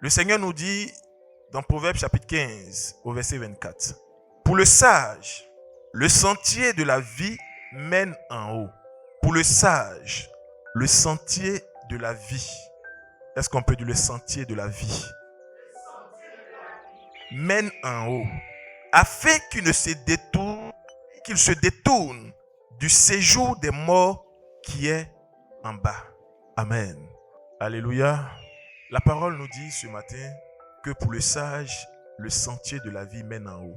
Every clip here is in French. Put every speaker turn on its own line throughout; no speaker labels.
Le Seigneur nous dit dans Proverbes chapitre 15 au verset 24. Pour le sage, le sentier de la vie mène en haut. Pour le sage, le sentier de la vie. Est-ce qu'on peut dire le sentier de la vie? Mène en haut. Afin qu'il se détourne du séjour des morts qui est en bas. Amen. Alléluia. La parole nous dit ce matin que pour le sage, le sentier de la vie mène en haut.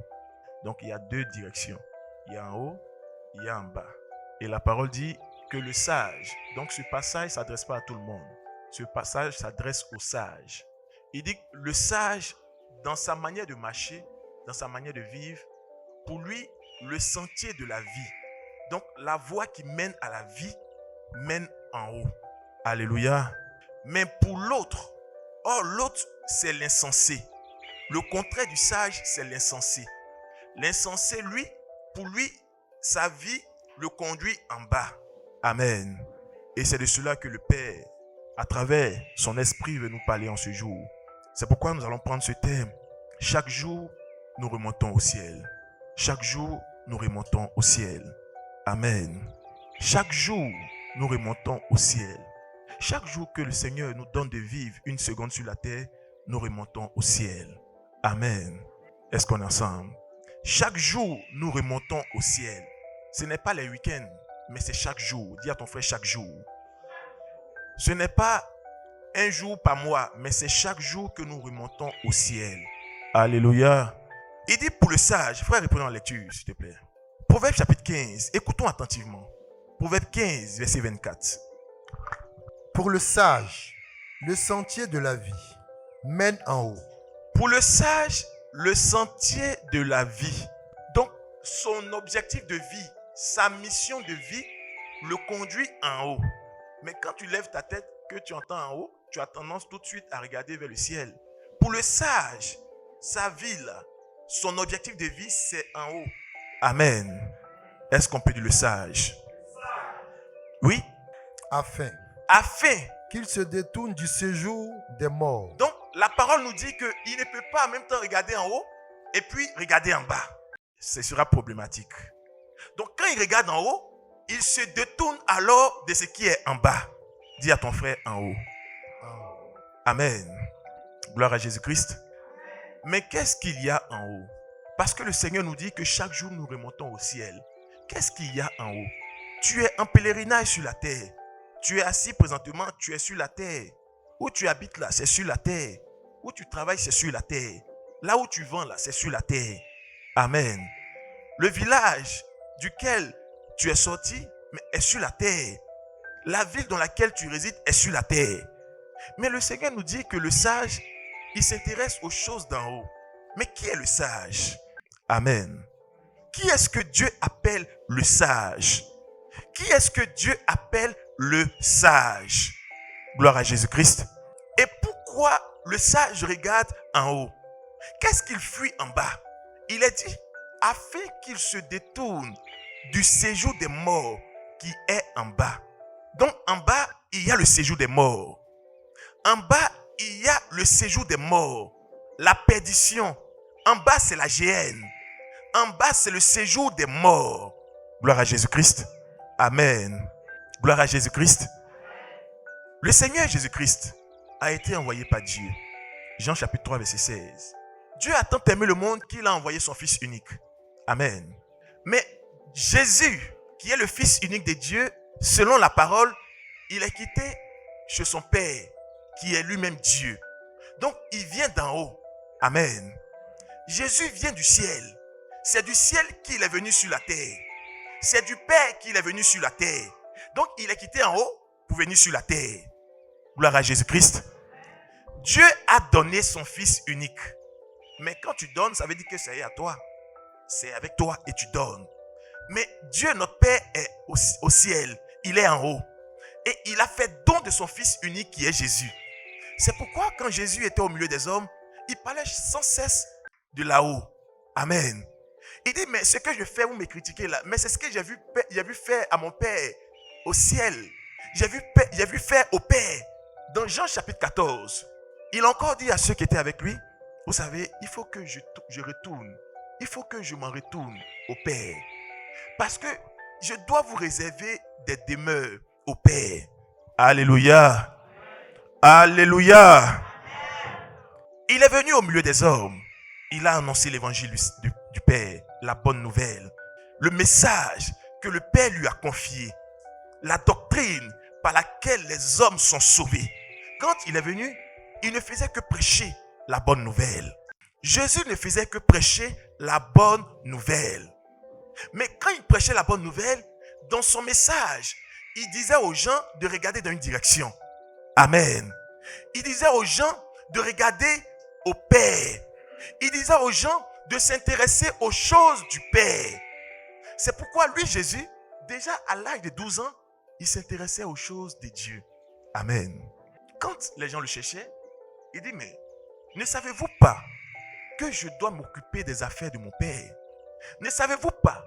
Donc il y a deux directions. Il y a en haut, il y a en bas. Et la parole dit que le sage, donc ce passage ne s'adresse pas à tout le monde. Ce passage s'adresse au sage. Il dit que le sage, dans sa manière de marcher, dans sa manière de vivre, pour lui, le sentier de la vie, donc la voie qui mène à la vie, mène en haut. Alléluia. Mais pour l'autre, l'autre, c'est l'insensé. Le contraire du sage, c'est l'insensé. L'insensé, lui, pour lui, sa vie le conduit en bas. Amen. Et c'est de cela que le Père, à travers son esprit, veut nous parler en ce jour. C'est pourquoi nous allons prendre ce thème. Chaque jour, nous remontons au ciel. Chaque jour, nous remontons au ciel. Amen. Chaque jour, nous remontons au ciel. Chaque jour que le Seigneur nous donne de vivre une seconde sur la terre, nous remontons au ciel. Amen. Est-ce qu'on est ensemble? Chaque jour, nous remontons au ciel. Ce n'est pas les week-ends, mais c'est chaque jour. Dis à ton frère chaque jour. Ce n'est pas un jour par mois, mais c'est chaque jour que nous remontons au ciel. Alléluia. Il dit pour le sage, frère, reprenons la lecture, s'il te plaît. Proverbe chapitre 15, écoutons attentivement. Proverbe 15, verset 24.
Pour le sage, le sentier de la vie mène en haut.
Pour le sage, le sentier de la vie. Donc, son objectif de vie, sa mission de vie, le conduit en haut. Mais quand tu lèves ta tête, que tu entends en haut, tu as tendance tout de suite à regarder vers le ciel. Pour le sage, sa vie là, son objectif de vie, c'est en haut. Amen. Est-ce qu'on peut dire le sage? Oui.
Afin qu'il se détourne du séjour des morts.
Donc, la parole nous dit qu'il ne peut pas en même temps regarder en haut et puis regarder en bas. Ce sera problématique. Donc, quand il regarde en haut, il se détourne alors de ce qui est en bas. Dis à ton frère en haut. Amen. Gloire à Jésus-Christ. Mais qu'est-ce qu'il y a en haut? Parce que le Seigneur nous dit que chaque jour nous remontons au ciel. Qu'est-ce qu'il y a en haut? Tu es en pèlerinage sur la terre. Tu es assis présentement, tu es sur la terre. Où tu habites là, c'est sur la terre. Où tu travailles, c'est sur la terre. Là où tu vends là, c'est sur la terre. Amen. Le village duquel tu es sorti est sur la terre. La ville dans laquelle tu résides est sur la terre. Mais le Seigneur nous dit que le sage, il s'intéresse aux choses d'en haut. Mais qui est le sage? Amen. Qui est-ce que Dieu appelle le sage? Qui est-ce que Dieu appelle le sage? Gloire à Jésus-Christ. Et pourquoi le sage regarde en haut? Qu'est-ce qu'il fuit en bas? Il est dit, afin qu'il se détourne du séjour des morts qui est en bas. Donc en bas, il y a le séjour des morts. En bas, il y a le séjour des morts. La perdition. En bas, c'est la géhenne. En bas, c'est le séjour des morts. Gloire à Jésus-Christ. Amen. Gloire à Jésus-Christ. Le Seigneur Jésus-Christ a été envoyé par Dieu. Jean chapitre 3, verset 16. Dieu a tant aimé le monde qu'il a envoyé son Fils unique. Amen. Mais Jésus, qui est le Fils unique de Dieu, selon la parole, il est quitté chez son Père, qui est lui-même Dieu. Donc, il vient d'en haut. Amen. Jésus vient du ciel. C'est du ciel qu'il est venu sur la terre. C'est du Père qu'il est venu sur la terre. Donc, il est quitté en haut pour venir sur la terre. Gloire à Jésus-Christ. Dieu a donné son Fils unique. Mais quand tu donnes, ça veut dire que c'est à toi. C'est avec toi et tu donnes. Mais Dieu, notre Père, est au ciel. Il est en haut. Et il a fait don de son Fils unique qui est Jésus. C'est pourquoi quand Jésus était au milieu des hommes, il parlait sans cesse de là-haut. Amen. Il dit, mais ce que je fais, vous me critiquez là. Mais c'est ce que j'ai vu faire à mon Père au ciel. J'ai vu faire au Père. Dans Jean chapitre 14, Il a encore dit à ceux qui étaient avec lui, vous savez, il faut que je retourne. Il faut que je m'en retourne au Père. Parce que je dois vous réserver des demeures au Père. Alléluia. Alléluia. Il est venu au milieu des hommes. Il a annoncé l'évangile du Père, la bonne nouvelle, le message que le Père lui a confié, la doctrine par laquelle les hommes sont sauvés. Quand il est venu, il ne faisait que prêcher la bonne nouvelle. Jésus ne faisait que prêcher la bonne nouvelle. Mais quand il prêchait la bonne nouvelle, dans son message, il disait aux gens de regarder dans une direction. Amen. Il disait aux gens de regarder au Père. Il disait aux gens de s'intéresser aux choses du Père. C'est pourquoi lui, Jésus, déjà à l'âge de 12 ans, il s'intéressait aux choses de Dieu. Amen. Quand les gens le cherchaient, il dit, mais ne savez-vous pas que je dois m'occuper des affaires de mon Père? Ne savez-vous pas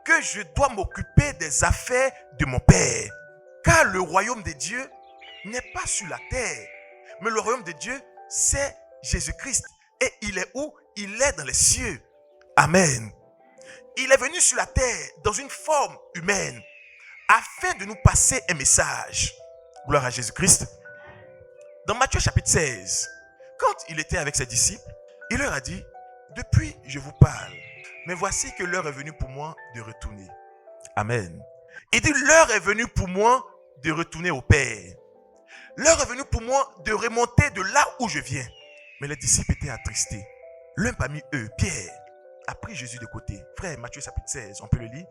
que je dois m'occuper des affaires de mon Père? Car le royaume de Dieu n'est pas sur la terre, mais le royaume de Dieu, c'est Jésus-Christ. Et il est où? Il est dans les cieux. Amen. Il est venu sur la terre dans une forme humaine afin de nous passer un message. Gloire à Jésus-Christ. Dans Matthieu chapitre 16, quand il était avec ses disciples, il leur a dit, depuis je vous parle, mais voici que l'heure est venue pour moi de retourner. Amen. Il dit, l'heure est venue pour moi de retourner au Père. L'heure est venue pour moi de remonter de là où je viens. Mais les disciples étaient attristés. L'un parmi eux, Pierre, a pris Jésus de côté. Frère, Matthieu chapitre 16, on peut le lire.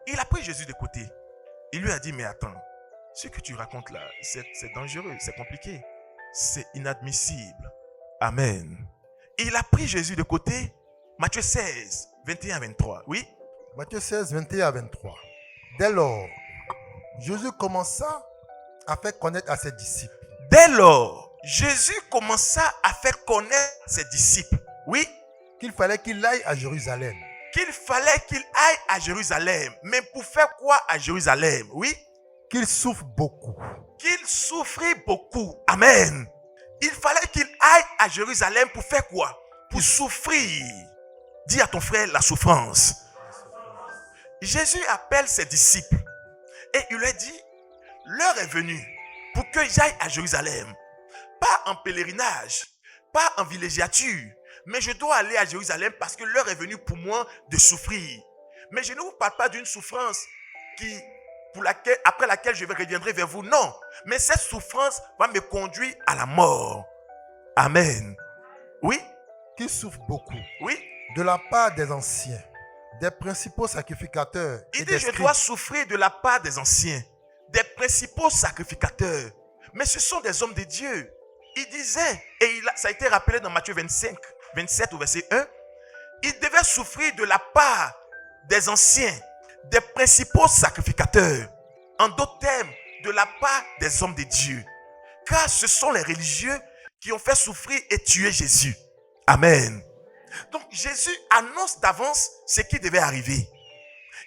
Il a pris Jésus de côté. Il lui a dit, mais attends, ce que tu racontes là, c'est dangereux, c'est compliqué. C'est inadmissible. Amen. Il a pris Jésus de côté. Matthieu 16, 21 à 23. Oui.
Matthieu 16, 21 à 23. Dès lors, Jésus commença à faire connaître à ses disciples.
Dès lors, Jésus commença à faire connaître à ses disciples. Oui.
Qu'il fallait qu'il aille à Jérusalem.
Qu'il fallait qu'il aille à Jérusalem. Mais pour faire quoi à Jérusalem? Oui.
Qu'il souffre beaucoup.
Qu'il souffrit beaucoup. Amen. Il fallait qu'il aille à Jérusalem pour faire quoi? Pour souffrir. Dis à ton frère la souffrance. Jésus appelle ses disciples et il leur dit, l'heure est venue pour que j'aille à Jérusalem. Pas en pèlerinage, pas en villégiature, mais je dois aller à Jérusalem parce que l'heure est venue pour moi de souffrir. Mais je ne vous parle pas d'une souffrance après laquelle je reviendrai vers vous. Non, mais cette souffrance va me conduire à la mort. Amen. Oui.
Qu'il souffre beaucoup.
Oui.
De la part des anciens, des principaux sacrificateurs.
Il dit, je dois souffrir de la part des anciens, des principaux sacrificateurs. Mais ce sont des hommes de Dieu. Il disait, et ça a été rappelé dans Matthieu 25, 27 au verset 1, il devait souffrir de la part des anciens, des principaux sacrificateurs. En d'autres termes, de la part des hommes de Dieu. Car ce sont les religieux qui ont fait souffrir et tuer Jésus. Amen. Donc Jésus annonce d'avance ce qui devait arriver.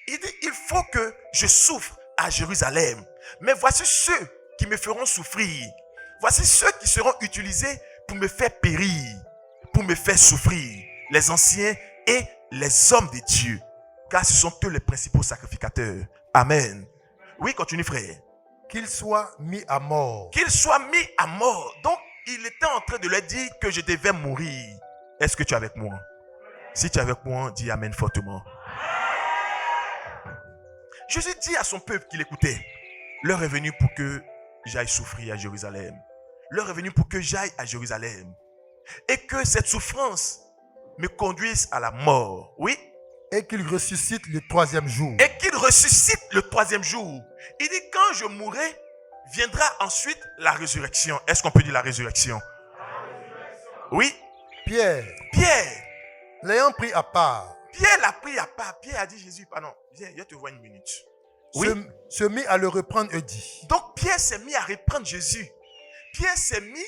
Il dit, il faut que je souffre à Jérusalem. Mais voici ceux qui me feront souffrir. Voici ceux qui seront utilisés pour me faire périr, pour me faire souffrir. Les anciens et les hommes de Dieu. Car ce sont eux les principaux sacrificateurs. Amen. Oui, continue frère.
Qu'il soit mis à mort.
Qu'il soit mis à mort. Donc, il était en train de leur dire que je devais mourir. Est-ce que tu es avec moi? Si tu es avec moi, dis Amen fortement. Jésus dit à son peuple qu'il écoutait, l'heure est venue pour que j'aille souffrir à Jérusalem. L'heure est venue pour que j'aille à Jérusalem. Et que cette souffrance me conduise à la mort. Oui.
Et qu'il ressuscite le troisième jour.
Et qu'il ressuscite le troisième jour. Il dit, quand je mourrai, viendra ensuite la résurrection. Est-ce qu'on peut dire la résurrection? Oui.
Pierre, l'ayant pris à part.
Pierre l'a pris à part. Pierre a dit, Jésus, pardon, viens, je te vois une minute. Oui.
Se mit à le reprendre et dit.
Donc Pierre s'est mis à reprendre Jésus. Pierre s'est mis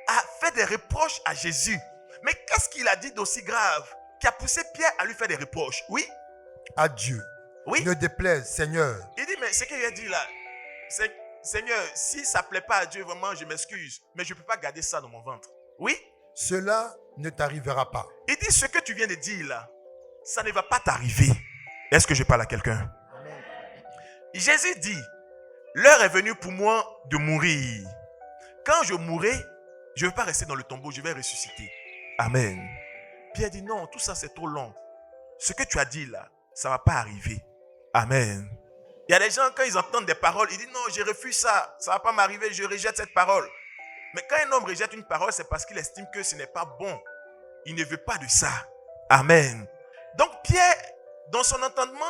à faire des reproches à Jésus. Mais qu'est-ce qu'il a dit d'aussi grave qui a poussé Pierre à lui faire des reproches? Oui.
À Dieu.
Oui.
Ne déplaise, Seigneur.
Il dit, mais ce qu'il a dit là, c'est, Seigneur, si ça ne plaît pas à Dieu, vraiment, je m'excuse. Mais je ne peux pas garder ça dans mon ventre. Oui.
cela ne t'arrivera pas.
Il dit ce que tu viens de dire là, ça ne va pas t'arriver. Est-ce que je parle à quelqu'un? Jésus dit, l'heure est venue pour moi de mourir. Quand je mourrai, je ne vais pas rester dans le tombeau, je vais ressusciter. Amen. Pierre dit, non, tout ça c'est trop long. Ce que tu as dit là, ça ne va pas arriver. Amen. Il y a des gens, quand ils entendent des paroles, ils disent, non, je refuse ça, ça ne va pas m'arriver, je rejette cette parole. Mais quand un homme rejette une parole, c'est parce qu'il estime que ce n'est pas bon. Il ne veut pas de ça. Amen. Donc Pierre, dans son entendement,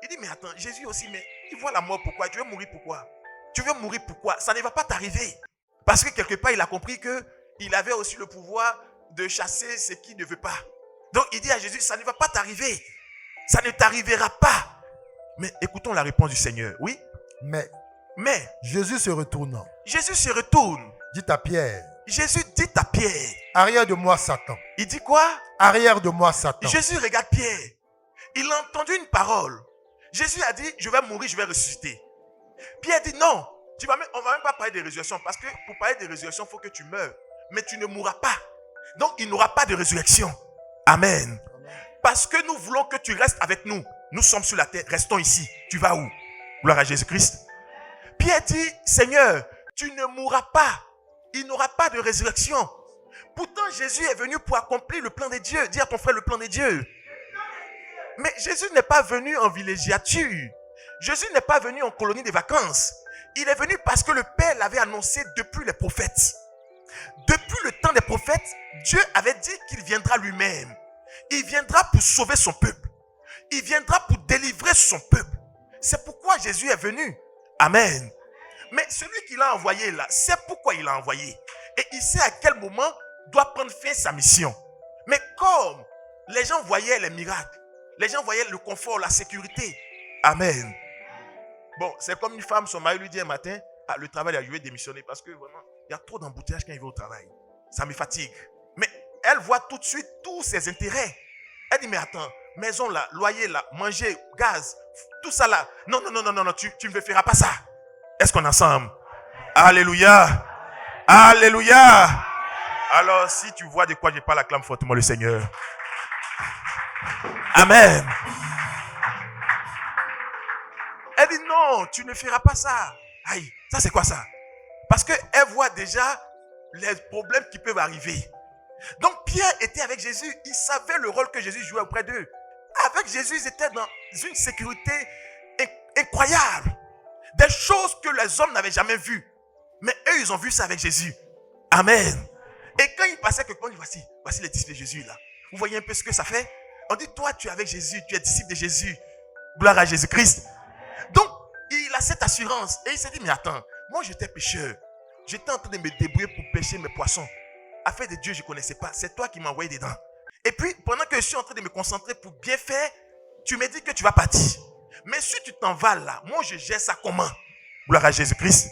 il dit, mais attends, Jésus aussi, mais il voit la mort pourquoi? Tu veux mourir pourquoi? Tu veux mourir pourquoi? Ça ne va pas t'arriver. Parce que quelque part, il a compris qu'il avait aussi le pouvoir de chasser ce qu'il ne veut pas. Donc il dit à Jésus, ça ne va pas t'arriver. Ça ne t'arrivera pas. Mais écoutons la réponse du Seigneur. Oui?
Mais
Jésus
se retourne,
se retourne.
dit à Pierre,
Jésus dit à Pierre,
arrière de moi Satan.
il dit quoi?
Arrière de moi Satan.
Jésus regarde Pierre. Il a entendu une parole. Jésus a dit, je vais mourir, je vais ressusciter. Pierre dit, non, on ne va même pas parler de résurrection. Parce que pour parler de résurrection, il faut que tu meurs. Mais tu ne mourras pas. Donc, il n'y aura pas de résurrection. Amen. Parce que nous voulons que tu restes avec nous. Nous sommes sur la terre, restons ici. Tu vas où? Gloire à Jésus-Christ. Pierre dit, Seigneur, tu ne mourras pas. Il n'y aura pas de résurrection. Pourtant, Jésus est venu pour accomplir le plan de Dieu. Dis à ton frère le plan de Dieu. Mais Jésus n'est pas venu en villégiature. Jésus n'est pas venu en colonie de vacances. Il est venu parce que le Père l'avait annoncé depuis les prophètes. Depuis le temps des prophètes, Dieu avait dit qu'il viendra lui-même. Il viendra pour sauver son peuple. Il viendra pour délivrer son peuple. C'est pourquoi Jésus est venu. Amen. Mais celui qu'il a envoyé là, c'est pourquoi il l'a envoyé. Et il sait à quel moment doit prendre fin sa mission. Mais comme les gens voyaient les miracles, les gens voyaient le confort, la sécurité. Amen. Bon, c'est comme une femme, son mari lui dit un matin, le travail, je vais démissionner parce que vraiment, il y a trop d'embouteillages quand il va au travail. Ça me fatigue. Mais elle voit tout de suite tous ses intérêts. Elle dit, mais attends, maison là, loyer là, manger, gaz, tout ça là. Non, tu ne me feras pas ça. Est-ce qu'on est ensemble? Alléluia. Alléluia. Alors, si tu vois de quoi je parle, acclame fortement le Seigneur. Amen. Elle dit non, tu ne feras pas ça. Aïe, ça c'est quoi ça? Parce qu'elle voit déjà les problèmes qui peuvent arriver. Donc Pierre était avec Jésus. Il savait le rôle que Jésus jouait auprès d'eux. Avec Jésus, ils étaient dans une sécurité incroyable. Des choses que les hommes n'avaient jamais vues. Mais eux, ils ont vu ça avec Jésus. Amen. Et quand il passait quelque part, il dit, voici les disciples de Jésus là. Vous voyez un peu ce que ça fait? On dit, toi, tu es avec Jésus, tu es disciple de Jésus. Gloire à Jésus-Christ. Donc, il a cette assurance. Et il s'est dit, mais attends, moi j'étais pêcheur. J'étais en train de me débrouiller pour pêcher mes poissons. Affaire de Dieu, je ne connaissais pas. C'est toi qui m'as envoyé dedans. Et puis, pendant que je suis en train de me concentrer pour bien faire, tu me dis que tu vas partir. Mais si tu t'en vas là, moi je gère ça comment? Gloire à Jésus-Christ.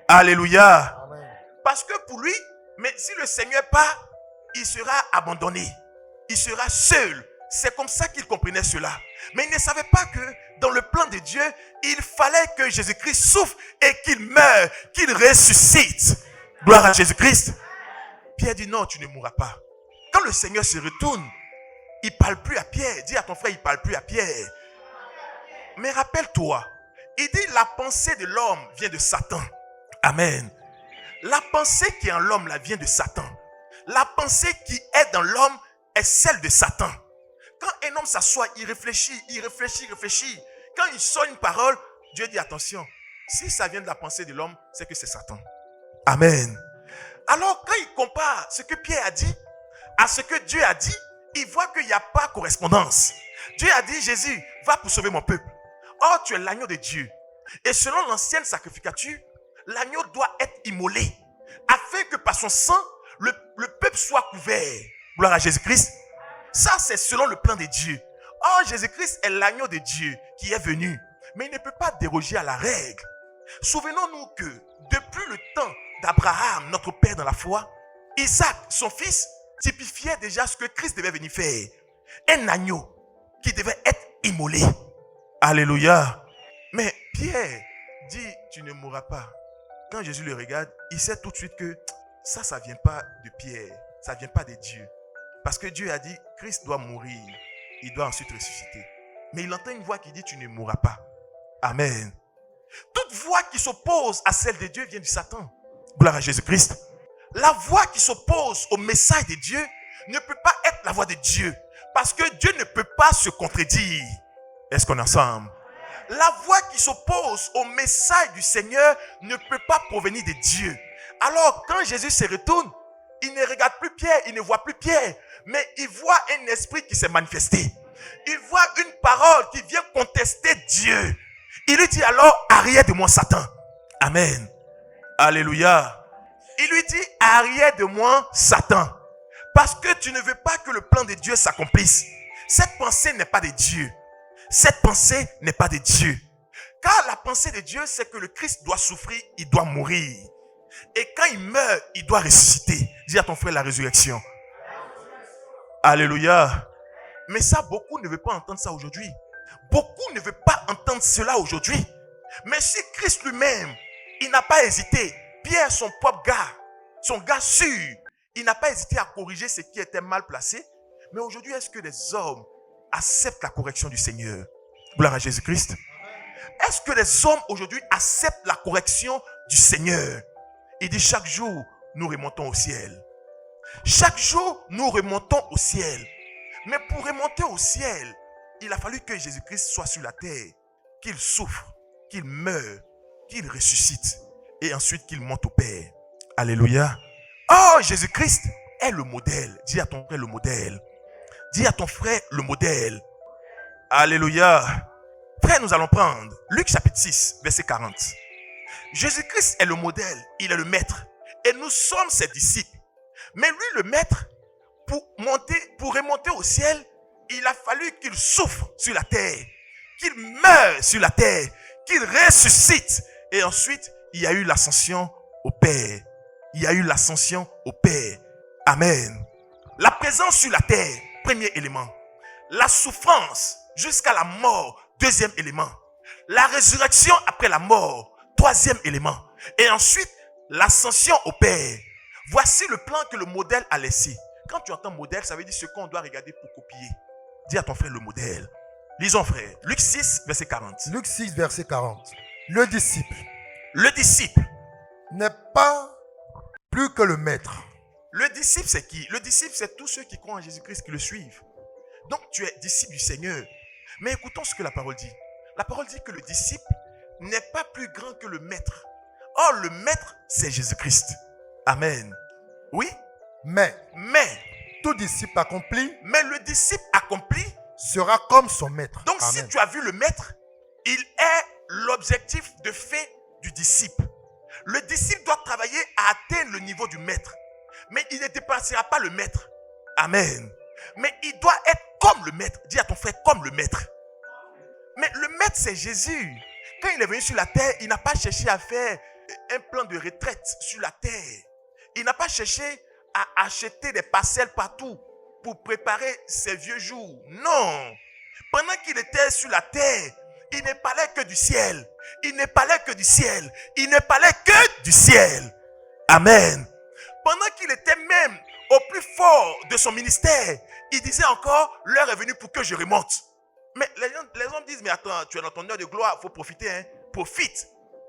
Alléluia. Amen. Parce que pour lui, mais si le Seigneur part, il sera abandonné. Il sera seul. C'est comme ça qu'il comprenait cela. Mais il ne savait pas que dans le plan de Dieu, il fallait que Jésus-Christ souffre et qu'il meure, qu'il ressuscite. Gloire à Jésus-Christ. Pierre dit non, tu ne mourras pas. Quand le Seigneur se retourne, il ne parle plus à Pierre. Dis à ton frère, il ne parle plus à Pierre. Mais rappelle-toi, il dit la pensée de l'homme vient de Satan. Amen. La pensée qui est en l'homme là vient de Satan. La pensée qui est dans l'homme est celle de Satan. Quand un homme s'assoit, il réfléchit. Quand il sort une parole, Dieu dit attention. Si ça vient de la pensée de l'homme, c'est que c'est Satan. Amen. Alors quand il compare ce que Pierre a dit à ce que Dieu a dit, il voit qu'il n'y a pas correspondance. Dieu a dit, Jésus, va pour sauver mon peuple. Or, tu es l'agneau de Dieu. Et selon l'ancienne sacrificature, l'agneau doit être immolé afin que par son sang, le peuple soit couvert. Gloire à Jésus-Christ. Ça, c'est selon le plan de Dieu. Or, Jésus-Christ est l'agneau de Dieu qui est venu. Mais il ne peut pas déroger à la règle. Souvenons-nous que depuis le temps d'Abraham, notre père dans la foi, Isaac, son fils, typifiait déjà ce que Christ devait venir faire. Un agneau qui devait être immolé. Alléluia. Mais Pierre dit, tu ne mourras pas. Quand Jésus le regarde, il sait tout de suite que ça ne vient pas de Pierre. ça ne vient pas de Dieu. Parce que Dieu a dit, Christ doit mourir. Il doit ensuite ressusciter. Mais il entend une voix qui dit, tu ne mourras pas. Amen. Toute voix qui s'oppose à celle de Dieu vient du Satan. Gloire à Jésus-Christ. La voix qui s'oppose au message de Dieu ne peut pas être la voix de Dieu. Parce que Dieu ne peut pas se contredire. Est-ce qu'on est ensemble? La voix qui s'oppose au message du Seigneur ne peut pas provenir de Dieu. Alors, quand Jésus se retourne, il ne regarde plus Pierre, il ne voit plus Pierre, mais il voit un esprit qui s'est manifesté. Il voit une parole qui vient contester Dieu. Il lui dit alors, arrière de moi Satan. Amen. Alléluia. Il lui dit, arrière de moi Satan. Parce que tu ne veux pas que le plan de Dieu s'accomplisse. Cette pensée n'est pas de Dieu. Cette pensée n'est pas de Dieu. Car la pensée de Dieu, c'est que le Christ doit souffrir, il doit mourir. Et quand il meurt, il doit ressusciter. Dis à ton frère la résurrection. Alléluia. Mais ça, beaucoup ne veulent pas entendre ça aujourd'hui. Beaucoup ne veulent pas entendre cela aujourd'hui. Mais si Christ lui-même, il n'a pas hésité. Pierre, son propre gars, son gars sûr, il n'a pas hésité à corriger ce qui était mal placé. Mais aujourd'hui, est-ce que les hommes acceptent la correction du Seigneur? Gloire à Jésus-Christ. Est-ce que les hommes aujourd'hui acceptent la correction du Seigneur? Il dit chaque jour, nous remontons au ciel. Chaque jour, nous remontons au ciel. Mais pour remonter au ciel, il a fallu que Jésus-Christ soit sur la terre, qu'il souffre, qu'il meure, qu'il ressuscite et ensuite qu'il monte au Père. Alléluia. Oh, Jésus-Christ est le modèle. Dis à ton frère le modèle. Dis à ton frère le modèle. Alléluia. Frère, nous allons prendre Luc chapitre 6, verset 40. Jésus-Christ est le modèle, il est le maître. Et nous sommes ses disciples. Mais lui, le maître, pour remonter au ciel, il a fallu qu'il souffre sur la terre, qu'il meure sur la terre, qu'il ressuscite. Et ensuite, il y a eu l'ascension au Père. Il y a eu l'ascension au Père. Amen. La présence sur la terre, premier élément. La souffrance jusqu'à la mort, deuxième élément. La résurrection après la mort, troisième élément. Et ensuite, l'ascension au Père. Voici le plan que le modèle a laissé. Quand tu entends modèle, ça veut dire ce qu'on doit regarder pour copier. Dis à ton frère le modèle. Lisons frère. Luc 6, verset 40.
Luc 6, verset 40. Le disciple
Le disciple.
n'est pas plus que le maître.
Le disciple, c'est qui? Le disciple, c'est tous ceux qui croient en Jésus-Christ, qui le suivent. Donc, tu es disciple du Seigneur. Mais écoutons ce que la parole dit. La parole dit que le disciple n'est pas plus grand que le maître. Or, le maître, c'est Jésus-Christ. Amen. Oui?
Mais
Mais
tout disciple accompli
le disciple accompli.
sera comme son maître.
Donc,
Amen.
si tu as vu le maître, il est l'objectif de fait du disciple. Le disciple doit travailler à atteindre le niveau du maître. Mais il ne dépassera pas le maître. Amen. Mais il doit être comme le maître. Dis à ton frère, comme le maître. Mais le maître, c'est Jésus. Quand il est venu sur la terre, il n'a pas cherché à faire un plan de retraite sur la terre. Il n'a pas cherché à acheter des parcelles partout pour préparer ses vieux jours. Non. Pendant qu'il était sur la terre, il ne parlait que du ciel. Il ne parlait que du ciel. Il ne parlait que du ciel. Amen. Pendant qu'il était même au plus fort de son ministère, il disait encore, l'heure est venue pour que je remonte. Mais les hommes disent, mais attends, tu es dans ton heure de gloire, il faut profiter, hein? Profite.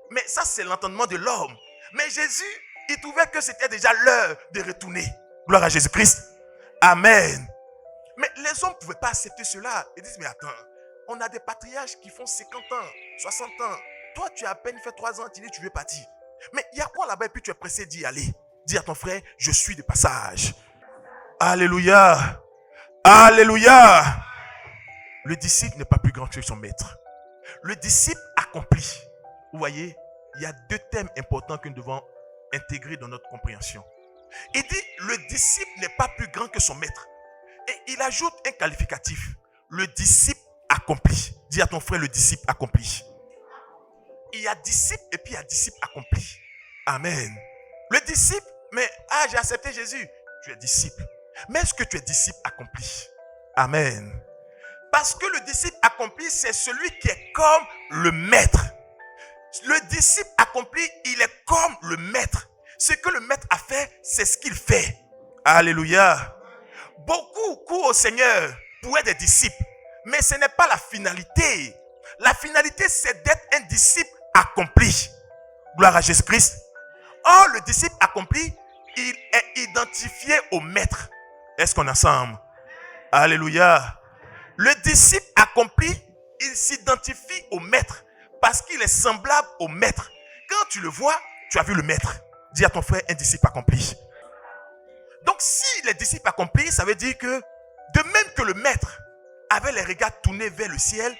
Mais ça, c'est l'entendement de l'homme. Mais Jésus, il trouvait que c'était déjà l'heure de retourner. Gloire à Jésus-Christ. Amen. Mais les hommes ne pouvaient pas accepter cela. Ils disent, mais attends, on a des patriarches qui font 50 ans, 60 ans. Toi, tu as à peine fait 3 ans, tu dis, tu veux partir. Mais il y a quoi là-bas et puis tu es pressé d'y aller? Dis à ton frère, je suis de passage. Alléluia. Alléluia. Le disciple n'est pas plus grand que son maître. Le disciple accompli. Vous voyez, il y a 2 thèmes importants que nous devons intégrer dans notre compréhension. Il dit, le disciple n'est pas plus grand que son maître. Et il ajoute un qualificatif. Le disciple accompli. Dis à ton frère, le disciple accompli. Il y a disciple et puis il y a disciple accompli. Amen. Le disciple, mais j'ai accepté Jésus. Tu es disciple. Mais est-ce que tu es disciple accompli? Amen. Parce que le disciple accompli, c'est celui qui est comme le maître. Le disciple accompli, il est comme le maître. Ce que le maître a fait, c'est ce qu'il fait. Alléluia. Beaucoup courent au Seigneur pour être des disciples. Mais ce n'est pas la finalité. La finalité, c'est d'être un disciple accompli. Gloire à Jésus-Christ. Or, le disciple accompli, il est identifié au maître. Est-ce qu'on est ensemble? Alléluia. Le disciple accompli, il s'identifie au maître parce qu'il est semblable au maître. Quand tu le vois, tu as vu le maître. Dis à ton frère, un disciple accompli. Donc, si les disciples accomplis, ça veut dire que de même que le maître avait les regards tournés vers le ciel,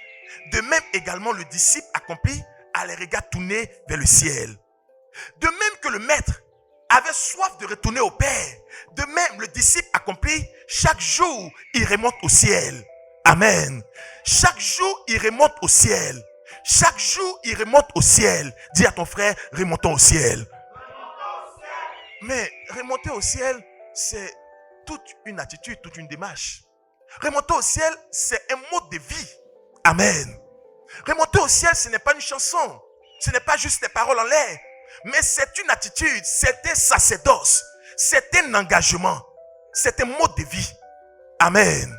de même également le disciple accompli a les regards tournés vers le ciel. De même que le maître avait soif de retourner au Père, de même le disciple accompli, chaque jour, il remonte au ciel. Amen. Chaque jour, il remonte au ciel. Chaque jour, il remonte au ciel. Dis à ton frère, remontons au ciel. Mais remonter au ciel, c'est toute une attitude, toute une démarche. Remonter au ciel, c'est un mode de vie. Amen. Remonter au ciel, ce n'est pas une chanson. Ce n'est pas juste des paroles en l'air. Mais c'est une attitude, c'est un sacerdoce. C'est un engagement. C'est un mode de vie. Amen.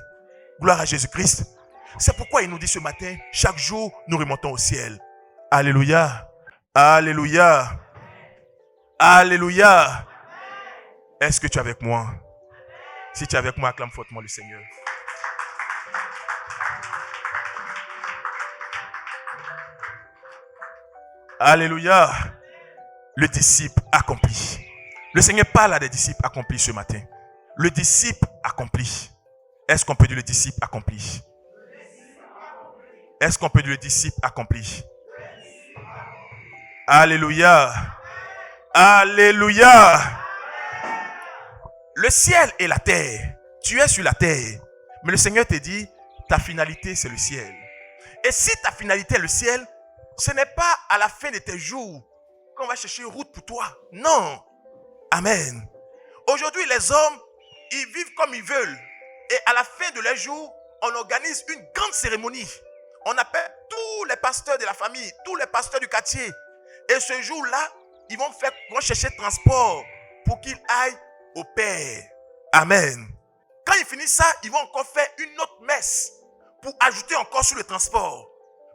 Gloire à Jésus-Christ. C'est pourquoi il nous dit ce matin, chaque jour, nous remontons au ciel. Alléluia. Alléluia. Alléluia. Est-ce que tu es avec moi? Si tu es avec moi, acclame fortement le Seigneur. Alléluia. Le disciple accompli. Le Seigneur parle à des disciples accomplis ce matin. Le disciple accompli. Est-ce qu'on peut dire le disciple accompli? Est-ce qu'on peut dire le disciple accompli? Alléluia. Alléluia. Le ciel et la terre. Tu es sur la terre. Mais le Seigneur te dit, ta finalité c'est le ciel. Et si ta finalité est le ciel, ce n'est pas à la fin de tes jours qu'on va chercher une route pour toi. Non. Amen. Aujourd'hui, les hommes, ils vivent comme ils veulent. Et à la fin de leur jour, on organise une grande cérémonie. On appelle tous les pasteurs de la famille, tous les pasteurs du quartier. Et ce jour-là, ils vont chercher transport pour qu'ils aillent au Père. Amen. Quand ils finissent ça, ils vont encore faire une autre messe pour ajouter encore sur le transport.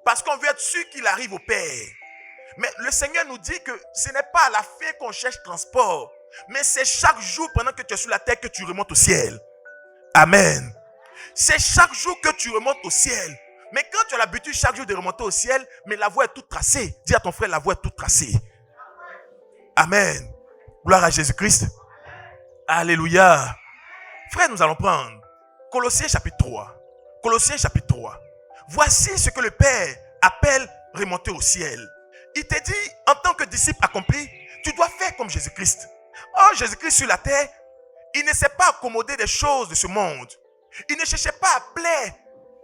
Parce qu'on veut être sûr qu'il arrive au Père. Mais le Seigneur nous dit que ce n'est pas à la fin qu'on cherche transport. Mais c'est chaque jour pendant que tu es sur la terre que tu remontes au ciel. Amen. C'est chaque jour que tu remontes au ciel. Mais quand tu as l'habitude chaque jour de remonter au ciel, mais la voie est toute tracée. Dis à ton frère, la voie est toute tracée. Amen. Gloire à Jésus-Christ. Alléluia. Frère, nous allons prendre Colossiens chapitre 3. Colossiens chapitre 3. Voici ce que le Père appelle remonter au ciel. Il te dit, en tant que disciple accompli, tu dois faire comme Jésus-Christ. Oh, Jésus-Christ sur la terre, il ne s'est pas accommodé des choses de ce monde. Il ne cherchait pas à plaire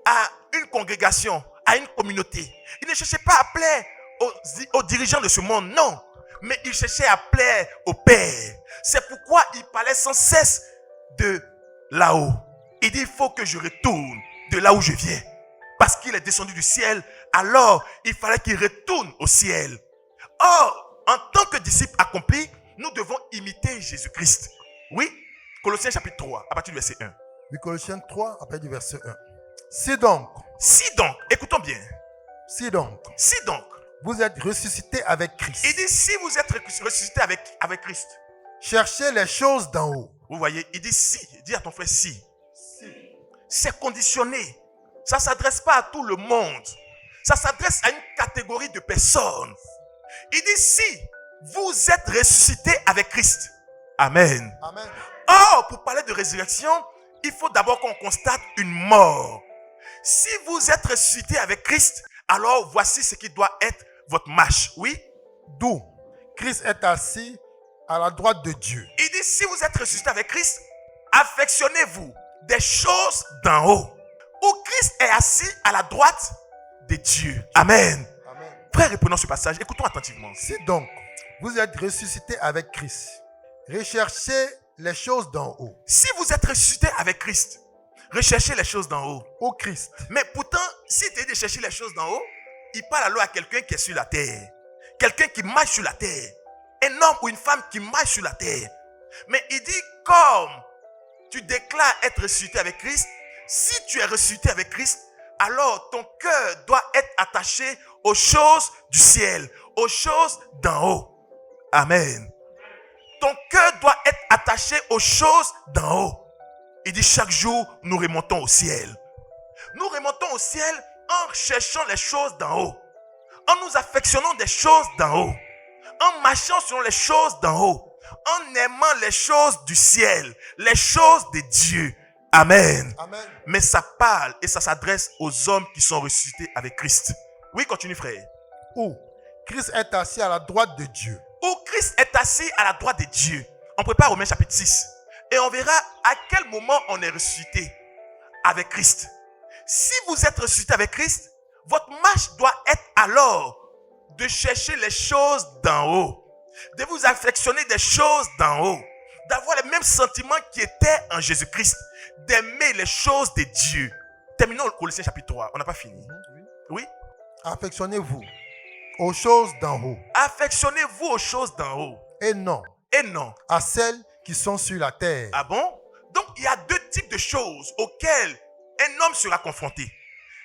à une congrégation, à une communauté. Il ne cherchait pas à plaire aux dirigeants de ce monde, non. Mais il cherchait à plaire au Père. C'est pourquoi il parlait sans cesse de là-haut. Il dit, il faut que je retourne de là où je viens. Parce qu'il est descendu du ciel, alors il fallait qu'il retourne au ciel. Or, en tant que disciple accompli, nous devons imiter Jésus-Christ. Oui, Colossiens chapitre 3, à partir du verset 1.
Oui, Colossiens 3, à partir du verset 1. Si donc, écoutons bien. Si donc, vous êtes ressuscité avec Christ.
Il dit, si vous êtes ressuscité avec Christ.
Cherchez les choses d'en haut.
Vous voyez, il dit si. Dis à ton frère si. C'est conditionné. Ça ne s'adresse pas à tout le monde. Ça s'adresse à une catégorie de personnes. Il dit si vous êtes ressuscité avec Christ. Amen.
Amen.
Or, pour parler de résurrection, il faut d'abord qu'on constate une mort. Si vous êtes ressuscité avec Christ, alors voici ce qui doit être votre marche. Oui?
D'où Christ est assis à la droite de Dieu.
Il dit si vous êtes ressuscité avec Christ, affectionnez-vous des choses d'en haut, où Christ est assis à la droite de Dieu. Amen.
Amen.
Frère, reprenons ce passage. Écoutons attentivement.
Si donc vous êtes ressuscité avec Christ, recherchez les choses d'en haut.
Si vous êtes ressuscité avec Christ, recherchez les choses d'en haut.
Au Christ.
Mais pourtant, si tu es de chercher les choses d'en haut, il parle alors à quelqu'un qui est sur la terre. Quelqu'un qui marche sur la terre. Un homme ou une femme qui marche sur la terre. Mais il dit comme tu déclares être ressuscité avec Christ, si tu es ressuscité avec Christ, alors ton cœur doit être attaché aux choses du ciel, aux choses d'en haut. Amen. Ton cœur doit être attaché aux choses d'en haut. Il dit chaque jour, nous remontons au ciel. Nous remontons au ciel en cherchant les choses d'en haut. En nous affectionnant des choses d'en haut. En marchant sur les choses d'en haut. En aimant les choses du ciel. Les choses de Dieu. Amen.
Amen.
Mais ça parle et ça s'adresse aux hommes qui sont ressuscités avec Christ. Oui, continue frère.
Où Christ est assis à la droite de Dieu.
Où Christ est assis à la droite de Dieu. On prépare Romains chapitre 6. Et on verra à quel moment on est ressuscité avec Christ. Si vous êtes ressuscité avec Christ, votre marche doit être alors de chercher les choses d'en haut. De vous affectionner des choses d'en haut. D'avoir les mêmes sentiments qui étaient en Jésus-Christ. D'aimer les choses de Dieu. Terminons Colossiens chapitre 3. On n'a pas fini. Oui?
Affectionnez-vous aux choses d'en haut.
Affectionnez-vous aux choses d'en haut.
Et non
à
celles qui sont sur la terre.
Ah bon? Donc il y a deux types de choses auxquelles un homme sera confronté.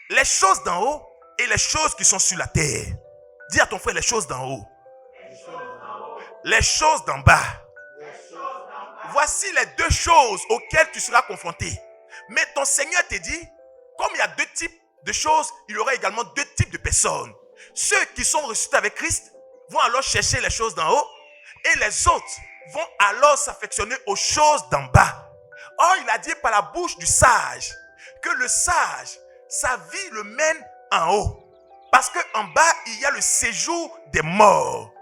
Les choses d'en haut et les choses qui sont sur la terre. Dis à ton frère les choses d'en haut. Les choses d'en bas. Voici les deux choses auxquelles tu seras confronté. Mais ton Seigneur te dit, comme il y a deux types de choses, il y aura également deux types de personnes. Ceux qui sont ressuscités avec Christ vont alors chercher les choses d'en haut et les autres vont alors s'affectionner aux choses d'en bas. Or, il a dit par la bouche du sage que le sage, sa vie le mène en haut. Parce qu'en bas, il y a le séjour des morts.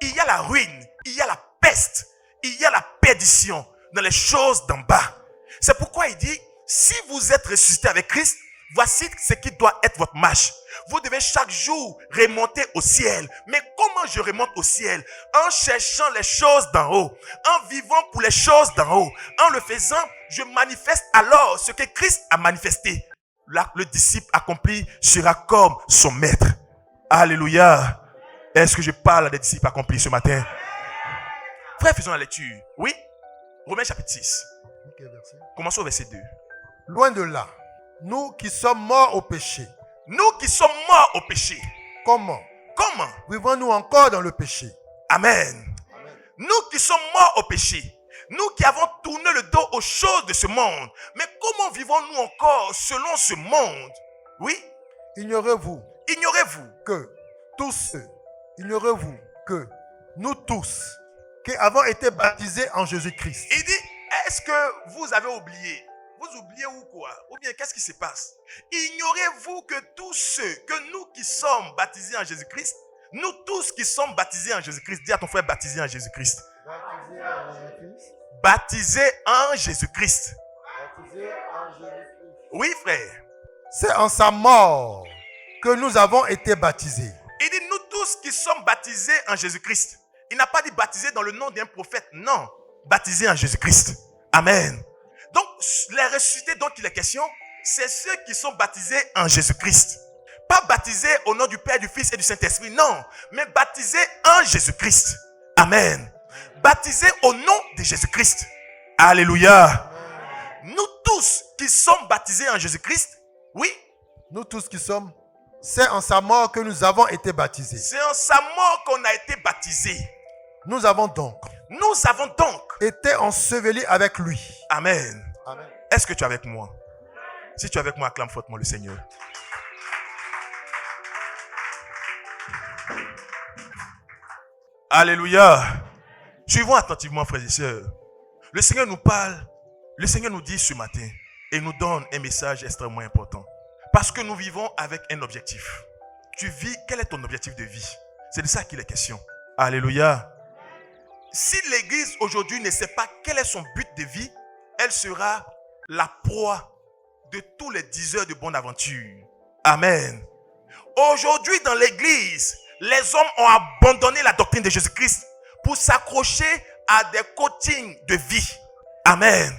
Il y a la ruine, il y a la peste, il y a la perdition dans les choses d'en bas. C'est pourquoi il dit, si vous êtes ressuscité avec Christ, voici ce qui doit être votre marche. Vous devez chaque jour remonter au ciel. Mais comment je remonte au ciel? En cherchant les choses d'en haut. En vivant pour les choses d'en haut. En le faisant, je manifeste alors ce que Christ a manifesté. Là, le disciple accompli sera comme son maître. Alléluia. Est-ce que je parle à des disciples accomplis ce matin? Frère, faisons la lecture. Oui? Romains chapitre 6. Commençons au verset 2.
Loin de là, nous qui sommes morts au péché.
Nous qui sommes morts au péché.
Comment vivons-nous encore dans le péché?
Amen. Nous qui sommes morts au péché. Nous qui avons tourné le dos aux choses de ce monde. Mais comment vivons-nous encore selon ce monde? Oui?
Ignorez-vous
que
nous tous qui avons été baptisés en Jésus-Christ.
Il dit, est-ce que vous avez oublié? Vous oubliez ou quoi? Ou bien qu'est-ce qui se passe? Ignorez-vous que tous ceux, que nous qui sommes baptisés en Jésus-Christ, nous tous qui sommes baptisés en Jésus-Christ, dis à ton frère baptisé en Jésus-Christ. Baptisé en Jésus-Christ. Oui, frère.
C'est en sa mort que nous avons été baptisés.
Il dit nous tous qui sommes baptisés en Jésus-Christ. Il n'a pas dit baptisé dans le nom d'un prophète. Non. Baptisé en Jésus-Christ. Amen. Donc, les ressuscités dont il est question, c'est ceux qui sont baptisés en Jésus-Christ. Pas baptisés au nom du Père, du Fils et du Saint-Esprit. Non. Mais baptisés en Jésus-Christ. Amen. Baptisés au nom de Jésus-Christ. Alléluia. Nous tous qui sommes baptisés en Jésus-Christ, oui.
Nous tous qui sommes, c'est en sa mort que nous avons été baptisés.
C'est en sa mort qu'on a été baptisés.
Nous avons donc
été
ensevelis avec lui.
Amen.
Amen.
Est-ce que tu es avec moi? Si tu es avec moi, acclame fortement le Seigneur. Alléluia. Suivons attentivement, frères et sœurs. Le Seigneur nous parle, le Seigneur nous dit ce matin et nous donne un message extrêmement important. Parce que nous vivons avec un objectif. Tu vis, quel est ton objectif de vie? C'est de ça qu'il est question. Alléluia. Si l'église aujourd'hui ne sait pas quel est son but de vie, elle sera la proie de tous les diseurs de bonne aventure. Amen. Aujourd'hui dans l'église, les hommes ont abandonné la doctrine de Jésus-Christ pour s'accrocher à des coachings de vie. Amen.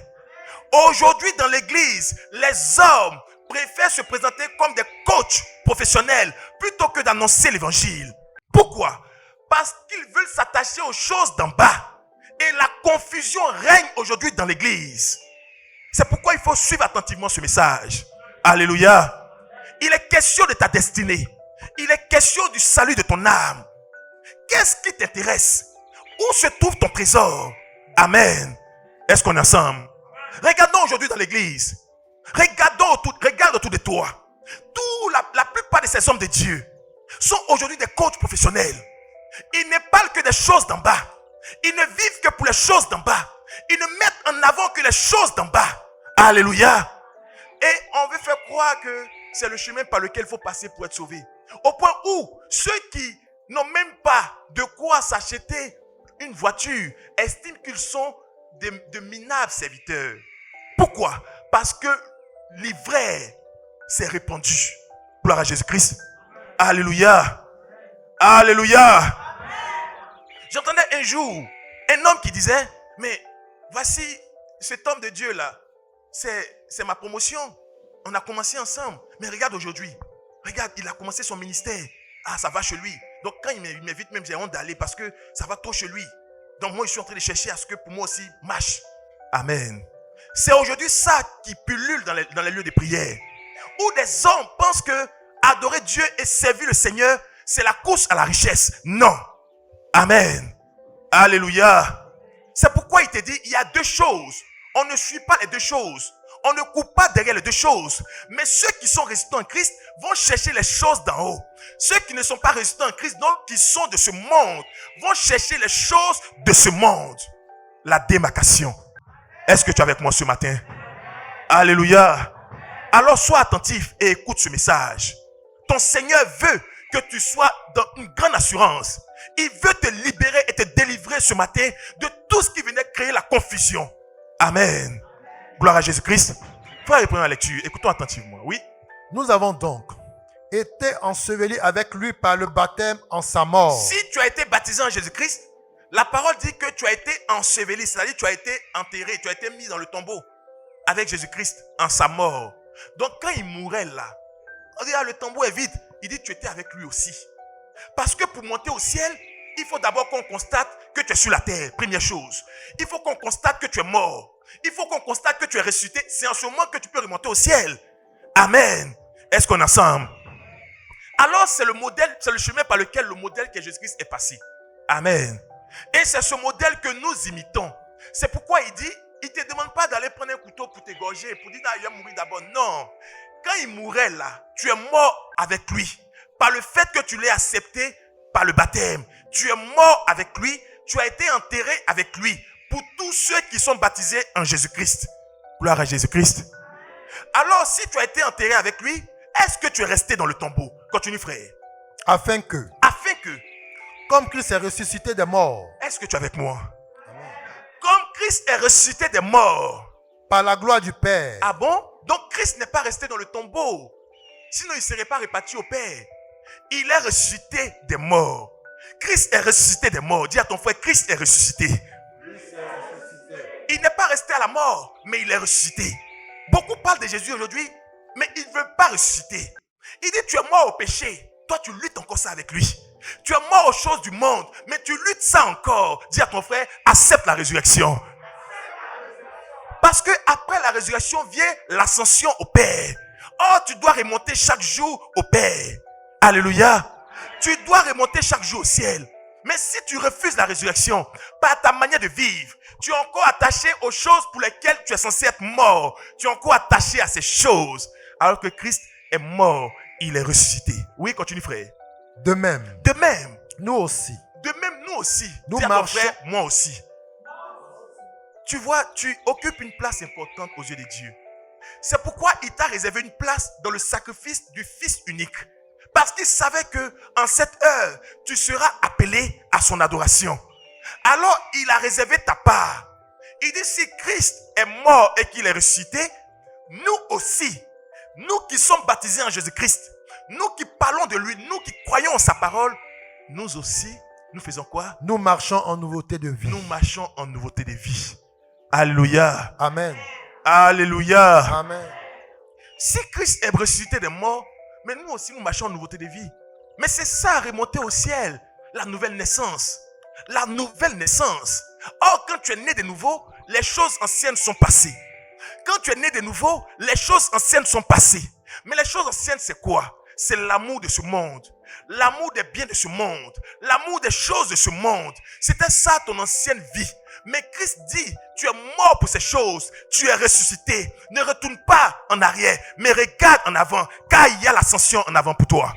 Aujourd'hui dans l'église, les hommes préfèrent se présenter comme des coachs professionnels plutôt que d'annoncer l'évangile. Pourquoi? Parce qu'ils veulent s'attacher aux choses d'en bas. Et la confusion règne aujourd'hui dans l'église. C'est pourquoi il faut suivre attentivement ce message. Alléluia. Il est question de ta destinée. Il est question du salut de ton âme. Qu'est-ce qui t'intéresse? Où se trouve ton trésor? Amen. Est-ce qu'on est ensemble? Regardons aujourd'hui dans l'église. Regarde autour de toi. La plupart de ces hommes de Dieu sont aujourd'hui des coachs professionnels. Ils ne parlent que des choses d'en bas. Ils ne vivent que pour les choses d'en bas. Ils ne mettent en avant que les choses d'en bas. Alléluia. Et on veut faire croire que c'est le chemin par lequel il faut passer pour être sauvé. Au point où ceux qui n'ont même pas de quoi s'acheter une voiture estiment qu'ils sont de minables serviteurs. Pourquoi? Parce que l'ivraie s'est répandue. Gloire à Jésus-Christ. Alléluia. Alléluia. J'entendais un jour un homme qui disait, mais voici cet homme de Dieu là, c'est ma promotion. On a commencé ensemble. Mais regarde aujourd'hui. Regarde, il a commencé son ministère. Ah, ça va chez lui. Donc quand il m'invite, même j'ai honte d'aller parce que ça va trop chez lui. Donc moi, je suis en train de chercher à ce que pour moi aussi marche. Amen. C'est aujourd'hui ça qui pullule dans les lieux de prière. Où des hommes pensent que adorer Dieu et servir le Seigneur, c'est la course à la richesse. Non. Amen. Alléluia. C'est pourquoi il te dit, il y a deux choses. On ne suit pas les deux choses. On ne coupe pas derrière les deux choses. Mais ceux qui sont résistants en Christ vont chercher les choses d'en haut. Ceux qui ne sont pas résistants en Christ, donc qui sont de ce monde, vont chercher les choses de ce monde. La démarcation. Est-ce que tu es avec moi ce matin? Alléluia. Alors sois attentif et écoute ce message. Ton Seigneur veut que tu sois dans une grande assurance. Il veut te libérer et te délivrer ce matin de tout ce qui venait créer la confusion. Amen. Gloire à Jésus-Christ. Frère, reprenons la lecture. Écoutons attentivement. Oui.
Nous avons donc été ensevelis avec lui par le baptême en sa mort.
Si tu as été baptisé en Jésus-Christ, la parole dit que tu as été enseveli, c'est-à-dire que tu as été enterré, tu as été mis dans le tombeau avec Jésus-Christ en sa mort. Donc quand il mourait là, on dit le tombeau est vide. Il dit tu étais avec lui aussi. Parce que pour monter au ciel, il faut d'abord qu'on constate que tu es sur la terre, première chose. Il faut qu'on constate que tu es mort. Il faut qu'on constate que tu es ressuscité. C'est en ce moment que tu peux remonter au ciel. Amen. Est-ce qu'on est ensemble? Alors c'est le modèle, c'est le chemin par lequel le modèle que Jésus-Christ est passé. Amen. Et c'est ce modèle que nous imitons. C'est pourquoi il dit, il ne te demande pas d'aller prendre un couteau pour t'égorger, pour dire il va mourir d'abord. Non. Quand il mourait là, tu es mort avec lui. Par le fait que tu l'aies accepté par le baptême. Tu es mort avec lui. Tu as été enterré avec lui. Pour tous ceux qui sont baptisés en Jésus-Christ. Gloire à Jésus-Christ. Alors, si tu as été enterré avec lui, est-ce que tu es resté dans le tombeau? Continue, frère.
Afin que, comme Christ est ressuscité des morts.
Est-ce que tu es avec moi? Amen. Comme Christ est ressuscité des morts.
Par la gloire du Père.
Ah bon? Donc Christ n'est pas resté dans le tombeau. Sinon, il ne serait pas réparti au Père. Il est ressuscité des morts. Christ est ressuscité des morts. Dis à ton frère, Christ est ressuscité. Il n'est pas resté à la mort, mais il est ressuscité. Beaucoup parlent de Jésus aujourd'hui, mais ils ne veulent pas ressusciter. Il dit, tu es mort au péché. Toi, tu luttes encore ça avec lui. Tu es mort aux choses du monde, mais tu luttes ça encore. Dis à ton frère, accepte la résurrection. Parce que après la résurrection vient l'ascension au Père. Oh, tu dois remonter chaque jour au Père. Alléluia. Tu dois remonter chaque jour au ciel. Mais si tu refuses la résurrection par ta manière de vivre, tu es encore attaché aux choses pour lesquelles tu es censé être mort. Tu es encore attaché à ces choses. Alors que Christ est mort, il est ressuscité. Oui, continue frère.
De même, nous aussi.
De même, nous aussi.
Nous marchons.
Frère, moi aussi. Tu vois, tu occupes une place importante aux yeux de Dieu. C'est pourquoi il t'a réservé une place dans le sacrifice du Fils unique. Parce qu'il savait que en cette heure, tu seras appelé à son adoration. Alors, il a réservé ta part. Il dit, si Christ est mort et qu'il est ressuscité, nous aussi, nous qui sommes baptisés en Jésus-Christ, nous qui parlons de lui, nous qui croyons en sa parole, nous aussi, nous faisons quoi?
Nous marchons en nouveauté de vie.
Nous marchons en nouveauté de vie. Alléluia.
Amen.
Alléluia.
Amen.
Si Christ est ressuscité des morts, mais nous aussi nous marchons en nouveauté de vie. Mais c'est ça, remonter au ciel, la nouvelle naissance. La nouvelle naissance. Or, quand tu es né de nouveau, les choses anciennes sont passées. quand tu es né de nouveau, les choses anciennes sont passées. Mais les choses anciennes, c'est quoi? C'est l'amour de ce monde. L'amour des biens de ce monde. L'amour des choses de ce monde. C'était ça ton ancienne vie. Mais Christ dit, tu es mort pour ces choses. Tu es ressuscité. Ne retourne pas en arrière, mais regarde en avant, car il y a l'ascension en avant pour toi.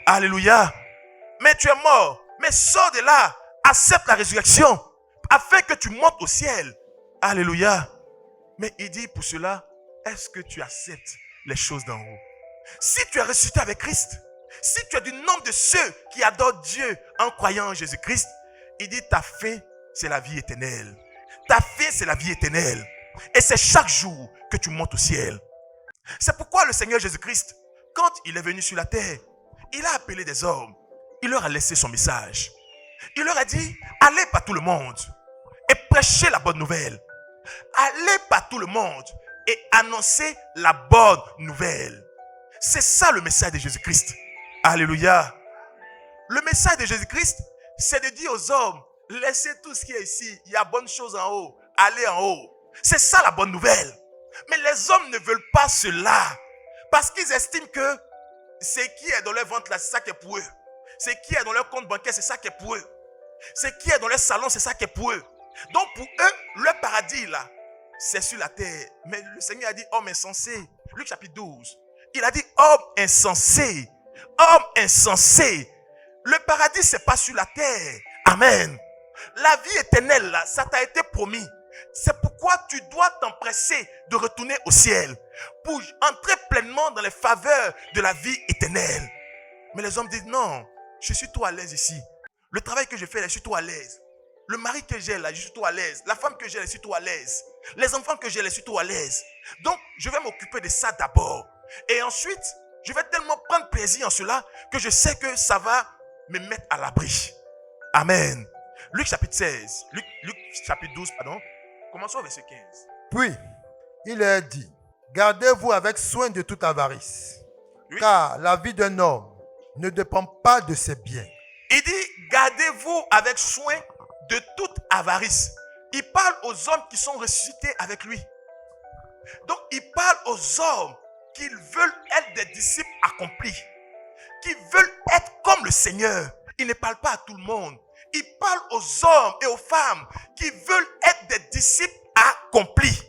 Alléluia. Mais tu es mort. Mais sors de là. Accepte la résurrection afin que tu montes au ciel. Alléluia. Mais il dit pour cela, est-ce que tu acceptes les choses d'en haut? Si tu es ressuscité avec Christ, si tu es du nombre de ceux qui adorent Dieu en croyant en Jésus-Christ, il dit ta fin, c'est la vie éternelle. Ta fin, c'est la vie éternelle. Et c'est chaque jour que tu montes au ciel. C'est pourquoi le Seigneur Jésus-Christ, quand il est venu sur la terre, il a appelé des hommes. Il leur a laissé son message. Il leur a dit, allez par tout le monde et prêchez la bonne nouvelle. Allez par tout le monde et annoncez la bonne nouvelle. C'est ça le message de Jésus-Christ. Alléluia. Le message de Jésus-Christ, c'est de dire aux hommes, laissez tout ce qui est ici. Il y a bonne chose en haut. Allez en haut. C'est ça la bonne nouvelle. Mais les hommes ne veulent pas cela. Parce qu'ils estiment que ce qui est dans leur ventre là, c'est ça qui est pour eux. Ce qui est dans leur compte bancaire, c'est ça qui est pour eux. Ce qui est dans leur salon, c'est ça qui est pour eux. Donc pour eux, le paradis là, c'est sur la terre. Mais le Seigneur a dit, homme insensé. Luc chapitre 12. Il a dit, homme insensé. Homme insensé. Le paradis, c'est pas sur la terre. Amen. La vie éternelle, là, ça t'a été promis. C'est pourquoi tu dois t'empresser de retourner au ciel pour entrer pleinement dans les faveurs de la vie éternelle. Mais les hommes disent, non, je suis trop à l'aise ici. Le travail que je fais, là, je suis trop à l'aise. Le mari que j'ai, là, je suis trop à l'aise. La femme que j'ai, je suis trop à l'aise. Les enfants que j'ai, je suis trop à l'aise. Donc, je vais m'occuper de ça d'abord. Et ensuite, je vais tellement prendre plaisir en cela que je sais que ça va me mettre à l'abri. Amen. Luc chapitre 16. Luc chapitre 12, pardon. Commençons au verset 15.
Puis, il est dit, gardez-vous avec soin de toute avarice, oui, car la vie d'un homme ne dépend pas de ses biens.
Il dit, gardez-vous avec soin de toute avarice. Il parle aux hommes qui sont ressuscités avec lui. Donc, il parle aux hommes qui veulent être des disciples accomplis, qui veulent être comme le Seigneur. Il ne parle pas à tout le monde. Il parle aux hommes et aux femmes qui veulent être des disciples accomplis.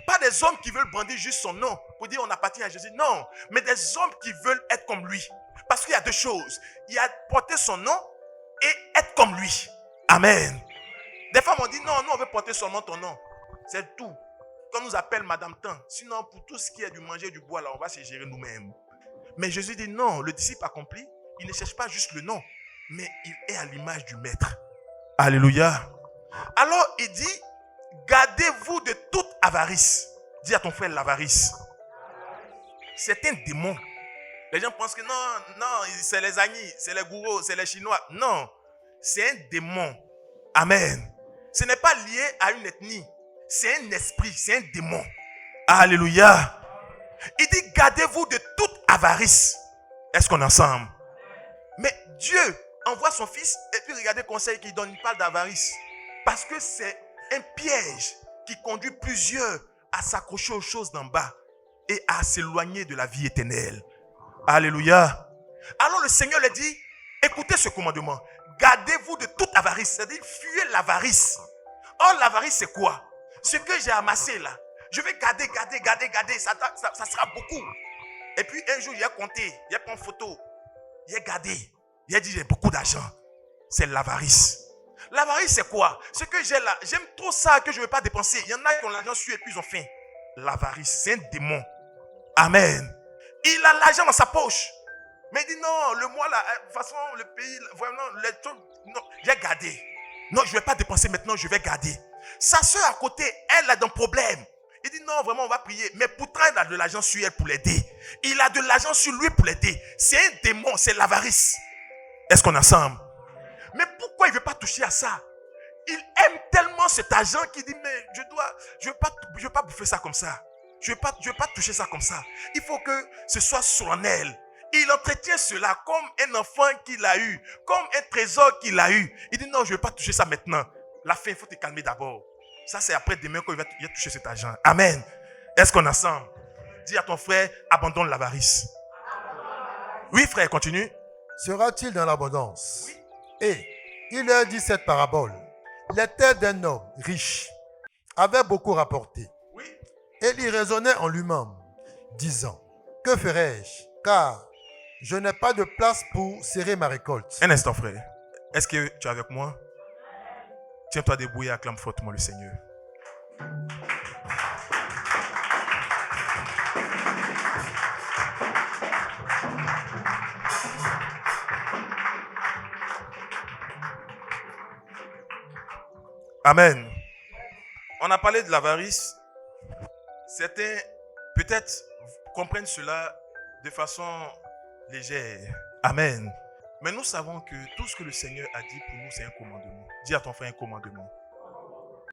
Pas des hommes qui veulent brandir juste son nom pour dire on appartient à Jésus. Non, mais des hommes qui veulent être comme lui. Parce qu'il y a deux choses. Il y a porter son nom et être comme lui. Amen. Des femmes ont dit non, nous on veut porter seulement ton nom. C'est tout. Qu'on nous appelle Madame Tan. Sinon, pour tout ce qui est du manger, du bois, là, on va se gérer nous-mêmes. Mais Jésus dit non, le disciple accompli, il ne cherche pas juste le nom, mais il est à l'image du maître. Alléluia. Alors, il dit, gardez-vous de toute avarice. Dis à ton frère l'avarice. C'est un démon. Les gens pensent que non, c'est les Agnis, c'est les gourous, c'est les Chinois. Non, c'est un démon. Amen. Ce n'est pas lié à une ethnie. C'est un esprit, c'est un démon. Alléluia. Il dit, gardez-vous de toute avarice. Est-ce qu'on est ensemble? Mais Dieu envoie son fils et puis regardez le conseil qu'il donne. Il parle d'avarice. Parce que c'est un piège qui conduit plusieurs à s'accrocher aux choses d'en bas et à s'éloigner de la vie éternelle. Alléluia. Alors le Seigneur leur dit, écoutez ce commandement. Gardez-vous de toute avarice. C'est-à-dire, fuyez l'avarice. Or, l'avarice, c'est quoi? Ce que j'ai amassé là, je vais garder. Ça sera beaucoup. Et puis un jour, il a compté, il a pris en photo, il a gardé. Il a dit, j'ai beaucoup d'argent. C'est l'avarice. L'avarice, c'est quoi? Ce que j'ai là, j'aime trop ça que je ne veux pas dépenser. Il y en a qui ont l'argent su et puis ils ont faim. L'avarice, c'est un démon. Amen. Il a l'argent dans sa poche. Mais il dit non, le mois là, de toute façon, le pays, vraiment, les trucs, non, j'ai gardé. Non, je ne vais pas dépenser maintenant, je vais garder. Sa soeur à côté, elle a un problème. Il dit non, vraiment, on va prier. Mais pourtant, il a de l'argent sur elle pour l'aider. Il a de l'argent sur lui pour l'aider. C'est un démon, c'est l'avarice. Est-ce qu'on est ensemble? Mais pourquoi il ne veut pas toucher à ça? Il aime tellement cet argent qu'il dit, mais je veux pas bouffer ça comme ça. Je veux pas toucher ça comme ça. Il faut que ce soit solennel. Il entretient cela comme un enfant qu'il a eu, comme un trésor qu'il a eu. Il dit non, je ne veux pas toucher ça maintenant. La fin, il faut te calmer d'abord. Ça, c'est après demain qu'il va toucher cet argent. Amen. Est-ce qu'on est ensemble? Dis à ton frère, abandonne l'avarice. Oui, frère, continue.
Sera-t-il dans l'abondance? Oui. Et il leur dit cette parabole. Les terres d'un homme riche avaient beaucoup rapporté.
Oui.
Et il raisonnait en lui-même, disant, que ferai-je? Car je n'ai pas de place pour serrer ma récolte.
Un instant, frère. Est-ce que tu es avec moi? Tiens-toi debout et acclame fortement le Seigneur. Amen. On a parlé de l'avarice. Certains, peut-être, comprennent cela de façon légère. Amen. Mais nous savons que tout ce que le Seigneur a dit pour nous, c'est un commandement. Dis à ton frère un commandement.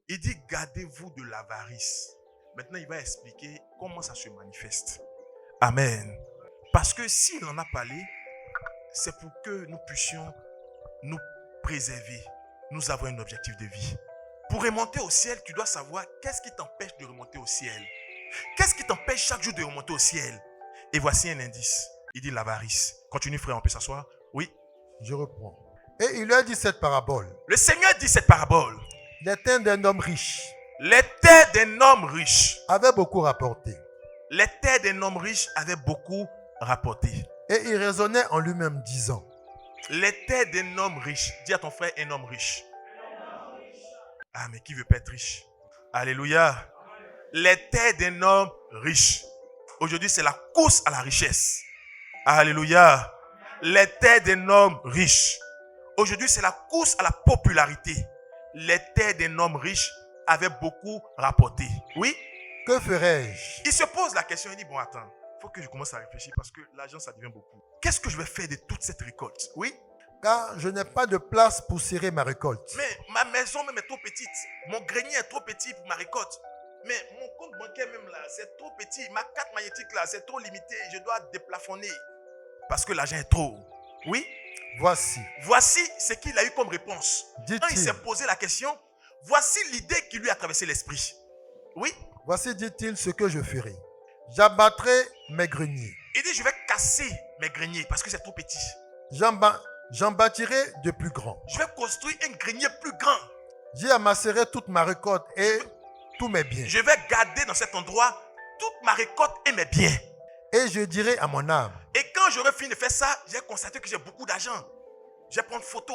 Il dit, gardez-vous de l'avarice. Maintenant, il va expliquer comment ça se manifeste. Amen. Parce que s'il en a parlé, c'est pour que nous puissions nous préserver. Nous avons un objectif de vie. Pour remonter au ciel, tu dois savoir qu'est-ce qui t'empêche de remonter au ciel. Qu'est-ce qui t'empêche chaque jour de remonter au ciel? Et voici un indice. Il dit l'avarice. Continue, frère, on peut s'asseoir? Oui.
Je reprends. Et il leur dit cette parabole.
Le Seigneur dit cette parabole.
Les terres d'un homme riche.
Les terres d'un homme riche.
Avaient beaucoup rapporté.
Les terres d'un homme riche avaient beaucoup rapporté.
Et il raisonnait en lui-même, disant.
Les terres d'un homme riche. Dis à ton frère, un homme riche. Ah, mais qui veut pas être riche? Alléluia. Les terres d'un homme riche. Aujourd'hui, c'est la course à la richesse. Alléluia. Les terres d'un homme riche. Aujourd'hui, c'est la course à la popularité. Les terres d'un homme riche avaient beaucoup rapporté. Oui?
Que ferai-je?
Il se pose la question, il dit, bon, attends, il faut que je commence à réfléchir parce que l'argent, ça devient beaucoup. Qu'est-ce que je vais faire de toute cette récolte? Oui?
Car je n'ai pas de place pour serrer ma récolte.
Mais ma maison même est trop petite. Mon grenier est trop petit pour ma récolte. Mais mon compte bancaire même là, c'est trop petit. Ma carte magnétique là, c'est trop limité. Je dois déplafonner. Parce que l'argent est trop. Oui?
Voici
ce qu'il a eu comme réponse.
Dit-il.
Quand il s'est posé la question, voici l'idée qui lui a traversé l'esprit. Oui?
Voici, dit-il, ce que je ferai. J'abattrai mes greniers.
Il dit, je vais casser mes greniers parce que c'est trop petit.
J'en bâtirai de plus grands.
Je vais construire un grenier plus grand.
J'y amasserai toute ma récolte et tous mes biens.
Je vais garder dans cet endroit toute ma récolte et mes biens.
Et je dirai à mon âme.
Et quand j'aurai fini de faire ça, j'ai constaté que j'ai beaucoup d'argent. Je vais prendre photo.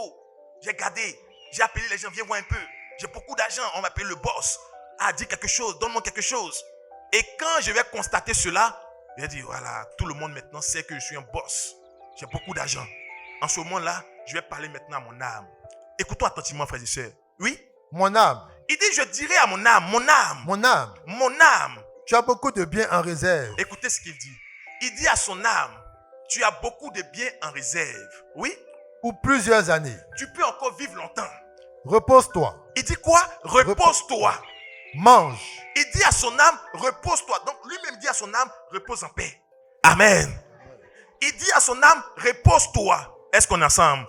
J'ai gardé. J'ai appelé les gens, viens voir un peu. J'ai beaucoup d'argent. On m'appelle le boss. Ah, dis quelque chose, donne-moi quelque chose. Et quand je vais constater cela, je vais dire, voilà, tout le monde maintenant sait que je suis un boss. J'ai beaucoup d'argent. En ce moment-là, je vais parler maintenant à mon âme. Écoutons attentivement, frères et sœurs. Oui?
Mon âme.
Il dit, je dirai à mon âme, mon âme.
Mon âme.
Mon âme.
Tu as beaucoup de biens en réserve.
Écoutez ce qu'il dit. Il dit à son âme, tu as beaucoup de biens en réserve. Oui?
Pour plusieurs années.
Tu peux encore vivre longtemps.
Repose-toi.
Il dit quoi? Repose-toi.
Mange.
Il dit à son âme, repose-toi. Donc lui-même dit à son âme, repose en paix. Amen. Il dit à son âme, repose-toi. Est-ce qu'on est ensemble?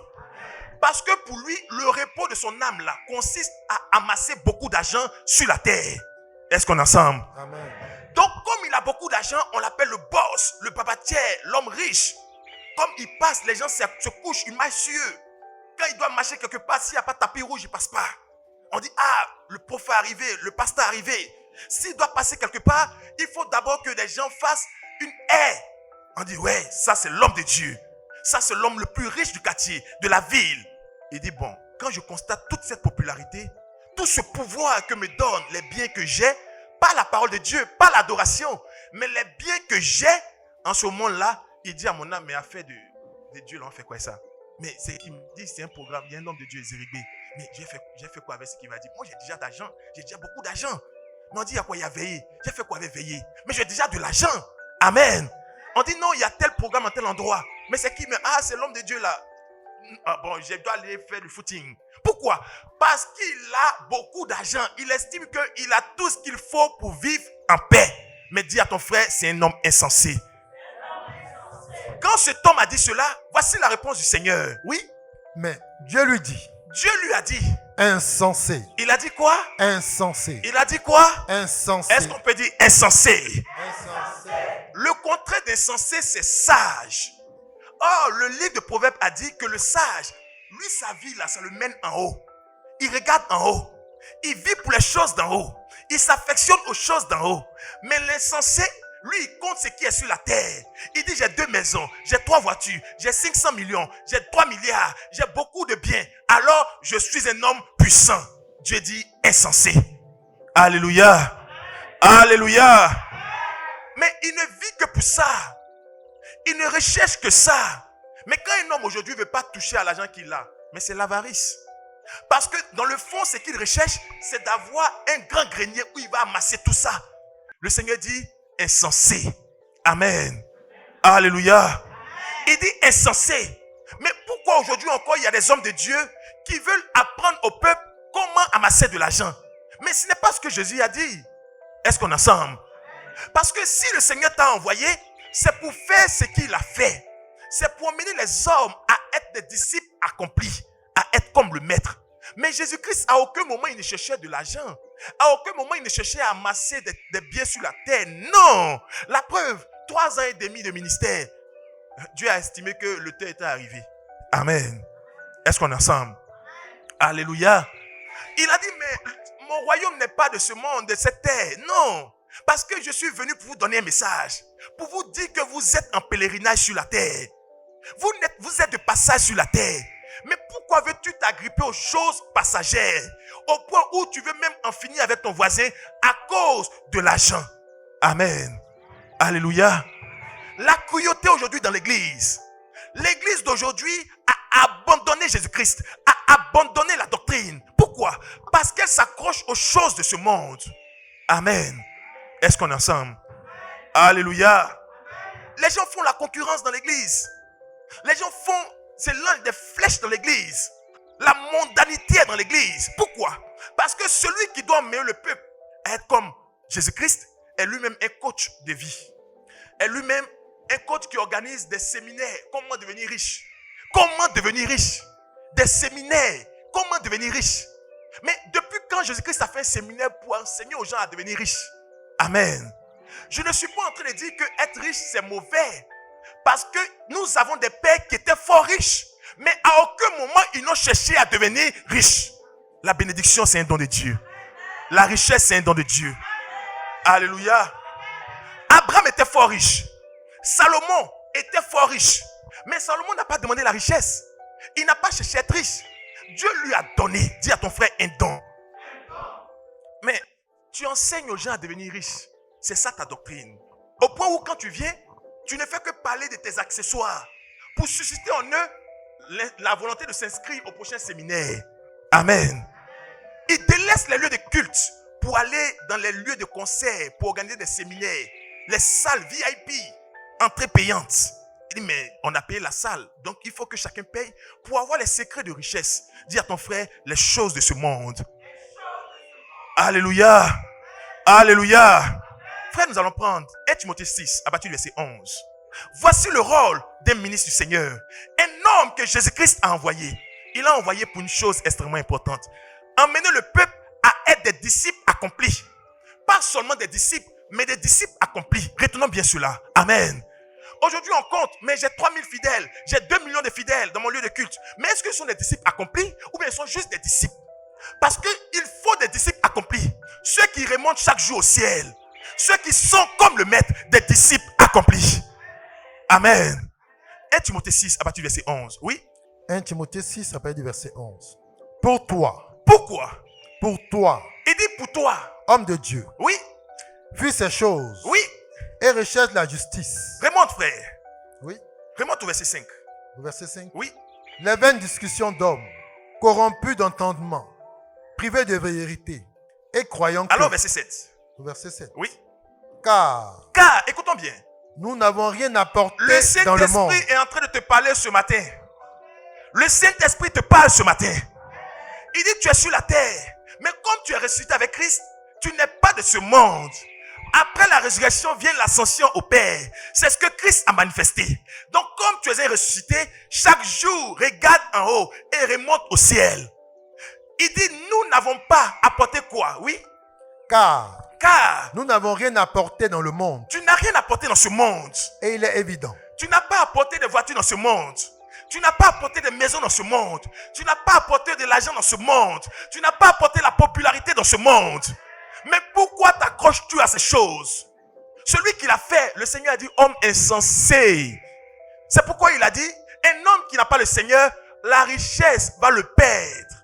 Parce que pour lui, le repos de son âme là consiste à amasser beaucoup d'argent sur la terre. Est-ce qu'on est ensemble?
Amen.
Donc comme il a beaucoup d'argent, on l'appelle le boss, le papatier, l'homme riche. Comme il passe, les gens se couchent, ils marchent sur eux. Quand il doit marcher quelque part, s'il n'y a pas de tapis rouge, il ne passe pas. On dit, ah, le prophète est arrivé, le pasteur est arrivé. S'il doit passer quelque part, il faut d'abord que les gens fassent une haie. On dit, ouais, ça c'est l'homme de Dieu. Ça c'est l'homme le plus riche du quartier, de la ville. Il dit, bon, quand je constate toute cette popularité, tout ce pouvoir que me donnent les biens que j'ai, pas la parole de Dieu, pas l'adoration, mais les biens que j'ai, en ce moment-là, il dit à mon âme, mais affaire de Dieu, là, on fait quoi ça? Mais il me dit, c'est un programme, il y a un homme de Dieu, Zérigbe. Mais j'ai fait quoi avec ce qu'il m'a dit? Moi, j'ai déjà d'argent, j'ai déjà beaucoup d'argent. Mais on dit, il y a quoi? Il y a veillé. J'ai fait quoi avec veiller? Mais j'ai déjà de l'argent. Amen. On dit, non, il y a tel programme à tel endroit. Mais c'est qui? Ah, c'est l'homme de Dieu là. Ah bon, je dois aller faire du footing. Pourquoi? Parce qu'il a beaucoup d'argent. Il estime qu'il a tout ce qu'il faut pour vivre en paix. Mais dis à ton frère, c'est un homme insensé. Quand cet homme a dit cela, voici la réponse du Seigneur. Oui?
Mais Dieu lui dit.
Dieu lui a dit.
Insensé.
Il a dit quoi?
Insensé.
Il a dit quoi?
Insensé.
Est-ce qu'on peut dire insensé?
Insensé.
Le contraire d'insensé, c'est sage. Or, le livre de Proverbes a dit que le sage, lui, sa vie, là, ça le mène en haut. Il regarde en haut. Il vit pour les choses d'en haut. Il s'affectionne aux choses d'en haut. Mais l'insensé, lui, il compte ce qui est sur la terre. Il dit, j'ai 2 maisons, j'ai 3 voitures, j'ai 500 millions, j'ai 3 milliards, j'ai beaucoup de biens. Alors, je suis un homme puissant. Dieu dit, insensé. Alléluia. Alléluia. Mais il ne vit que pour ça. Il ne recherche que ça. Mais quand un homme aujourd'hui ne veut pas toucher à l'argent qu'il a, mais c'est l'avarice. Parce que dans le fond, ce qu'il recherche, c'est d'avoir un grand grenier où il va amasser tout ça. Le Seigneur dit, insensé. Amen. Alléluia. Il dit insensé. Mais pourquoi aujourd'hui encore il y a des hommes de Dieu qui veulent apprendre au peuple comment amasser de l'argent? Mais ce n'est pas ce que Jésus a dit. Est-ce qu'on est ensemble? Parce que si le Seigneur t'a envoyé, c'est pour faire ce qu'il a fait. C'est pour emmener les hommes à être des disciples accomplis, à être comme le maître. Mais Jésus-Christ, à aucun moment, il ne cherchait de l'argent. À aucun moment, il ne cherchait à amasser des biens sur la terre. Non! La preuve, 3 ans et demi de ministère. Dieu a estimé que le temps était arrivé. Amen. Est-ce qu'on est ensemble? Alléluia. Il a dit, mais mon royaume n'est pas de ce monde, de cette terre. Non. Parce que je suis venu pour vous donner un message. Pour vous dire que vous êtes en pèlerinage sur la terre. Vous êtes de passage sur la terre. Mais pourquoi veux-tu t'agripper aux choses passagères? Au point où tu veux même en finir avec ton voisin à cause de l'argent. Amen. Alléluia. La cruauté aujourd'hui dans l'église. L'église d'aujourd'hui a abandonné Jésus-Christ. A abandonné la doctrine. Pourquoi? Parce qu'elle s'accroche aux choses de ce monde. Amen. Est-ce qu'on est ensemble? Alléluia. Les gens font la concurrence dans l'église. Les gens font, c'est l'un des flèches dans l'église. La mondanité est dans l'église. Pourquoi? Parce que celui qui doit emmener le peuple à être comme Jésus-Christ est lui-même un coach de vie. Est lui-même un coach qui organise des séminaires. Comment devenir riche? Comment devenir riche? Des séminaires. Comment devenir riche? Mais depuis quand Jésus-Christ a fait un séminaire pour enseigner aux gens à devenir riches? Amen. Je ne suis pas en train de dire que être riche c'est mauvais. Parce que nous avons des pères qui étaient fort riches. Mais à aucun moment ils n'ont cherché à devenir riches. La bénédiction c'est un don de Dieu. La richesse c'est un don de Dieu. Alléluia. Abraham était fort riche. Salomon était fort riche. Mais Salomon n'a pas demandé la richesse. Il n'a pas cherché à être riche. Dieu lui a donné. Dis à ton frère un don. Mais tu enseignes aux gens à devenir riches. C'est ça ta doctrine. Au point où quand tu viens, tu ne fais que parler de tes accessoires pour susciter en eux la volonté de s'inscrire au prochain séminaire. Amen. Ils délaissent les lieux de culte pour aller dans les lieux de concert, pour organiser des séminaires, les salles VIP, entrée payante. Il dit, mais on a payé la salle, donc il faut que chacun paye pour avoir les secrets de richesse. Dis à ton frère, les choses de ce monde. Alléluia. Alléluia. Frère, nous allons prendre 1 Timothée 6, à partir du verset 11. Voici le rôle d'un ministre du Seigneur. Un homme que Jésus-Christ a envoyé. Il a envoyé pour une chose extrêmement importante. Emmener le peuple à être des disciples accomplis. Pas seulement des disciples, mais des disciples accomplis. Retenons bien cela. Amen. Aujourd'hui, on compte, mais j'ai 3000 fidèles. J'ai 2 millions de fidèles dans mon lieu de culte. Mais est-ce que ce sont des disciples accomplis ou bien ils sont juste des disciples? Parce qu'il faut des disciples accomplis. Ceux qui remontent chaque jour au ciel. Ceux qui sont comme le maître, des disciples accomplis. Amen. 1 Timothée 6, à partir du verset 11. Oui?
1 Timothée 6, à partir du verset 11. Pour toi.
Pourquoi?
Pour toi.
Il dit pour toi.
Homme de Dieu.
Oui?
Fuis ces choses.
Oui?
Et recherche la justice.
Remonte, frère.
Oui?
Remonte au verset 5.
Au verset 5.
Oui?
Les vaines discussions d'hommes, corrompus d'entendement, privés de vérité, et croyant que...
Alors, verset 7.
Au verset 7.
Oui?
Car,
écoutons bien.
nous n'avons rien apporté
Le
dans le monde.
Saint-Esprit est en train de te parler ce matin. Le Saint-Esprit te parle ce matin. Il dit tu es sur la terre. Mais comme tu es ressuscité avec Christ, tu n'es pas de ce monde. Après la résurrection vient l'ascension au Père. C'est ce que Christ a manifesté. Donc comme tu es ressuscité, chaque jour regarde en haut et remonte au ciel. Il dit, nous n'avons pas apporté quoi? Oui.
Car
Car
nous n'avons rien apporté dans le monde.
Tu n'as rien apporté dans ce monde.
Et il est évident.
Tu n'as pas apporté de voitures dans ce monde. Tu n'as pas apporté de maisons dans ce monde. Tu n'as pas apporté de l'argent dans ce monde. Tu n'as pas apporté la popularité dans ce monde. Mais pourquoi t'accroches-tu à ces choses? Celui qui l'a fait, le Seigneur a dit, homme insensé. C'est pourquoi il a dit, un homme qui n'a pas le Seigneur, la richesse va le perdre.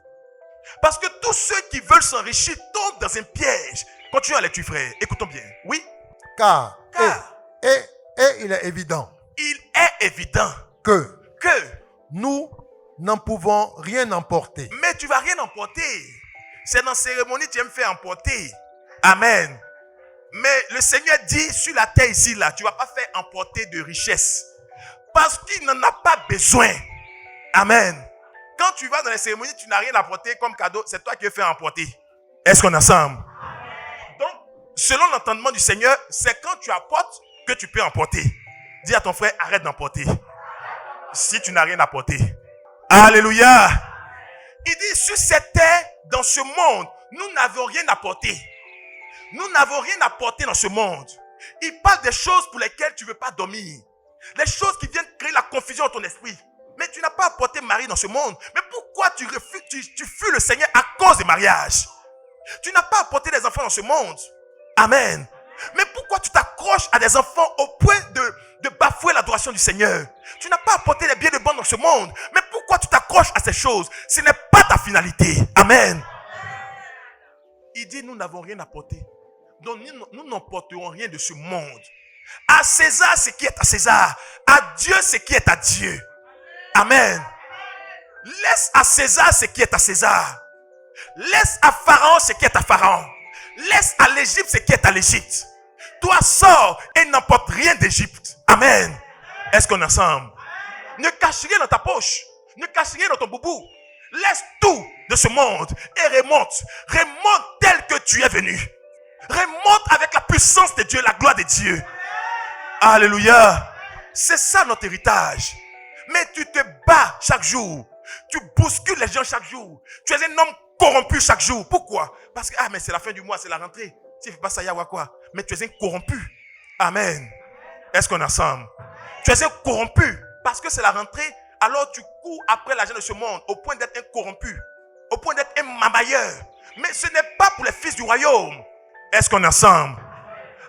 Parce que tous ceux qui veulent s'enrichir tombent dans un piège. Continue à lecture, frère. Écoutons bien. Oui.
Car il est évident.
Il est évident
que
nous
n'en pouvons rien emporter.
Mais tu vas rien emporter. C'est dans la cérémonie que tu aimes faire emporter. Amen. Mais le Seigneur dit sur la terre ici, là, tu ne vas pas faire emporter de richesse. Parce qu'il n'en a pas besoin. Amen. Quand tu vas dans les cérémonies, tu n'as rien apporté comme cadeau. C'est toi qui veux faire emporter. Est-ce qu'on est ensemble? Donc, selon l'entendement du Seigneur, c'est quand tu apportes que tu peux emporter. Dis à ton frère, arrête d'emporter. Si tu n'as rien apporté. Alléluia. Il dit, sur cette terre, dans ce monde, nous n'avons rien apporté. Nous n'avons rien apporté dans ce monde. Il parle des choses pour lesquelles tu ne veux pas dormir. Les choses qui viennent créer la confusion dans ton esprit. Mais tu n'as pas apporté mari dans ce monde. Mais pourquoi tu refuses, tu fuis le Seigneur à cause des mariages? Tu n'as pas apporté des enfants dans ce monde. Amen. Mais pourquoi tu t'accroches à des enfants au point de bafouer l'adoration du Seigneur? Tu n'as pas apporté les biens de bon dans ce monde. Mais pourquoi tu t'accroches à ces choses? Ce n'est pas ta finalité. Amen. Il dit, nous n'avons rien apporté. Donc nous n'emporterons rien de ce monde. À César ce qui est à César. À Dieu ce qui est à Dieu. Amen. Laisse à César ce qui est à César. Laisse à Pharaon ce qui est à Pharaon. Laisse à l'Égypte ce qui est à l'Égypte. Toi sors et n'emporte rien d'Égypte. Amen. Est-ce qu'on est ensemble? Ne cache rien dans ta poche. Ne cache rien dans ton boubou. Laisse tout de ce monde et remonte. Remonte tel que tu es venu. Remonte avec la puissance de Dieu, la gloire de Dieu. Alléluia. C'est ça notre héritage. Mais tu te bats chaque jour. Tu bouscules les gens chaque jour. Tu es un homme corrompu chaque jour. Pourquoi? Parce que, mais c'est la fin du mois, c'est la rentrée. Si tu ne fais pas ça, il y a quoi? Mais tu es un corrompu. Amen. Est-ce qu'on est ensemble? Tu es un corrompu. Parce que c'est la rentrée, alors tu cours après l'argent de ce monde au point d'être un corrompu. Au point d'être un mamailleur. Mais ce n'est pas pour les fils du royaume. Est-ce qu'on est ensemble?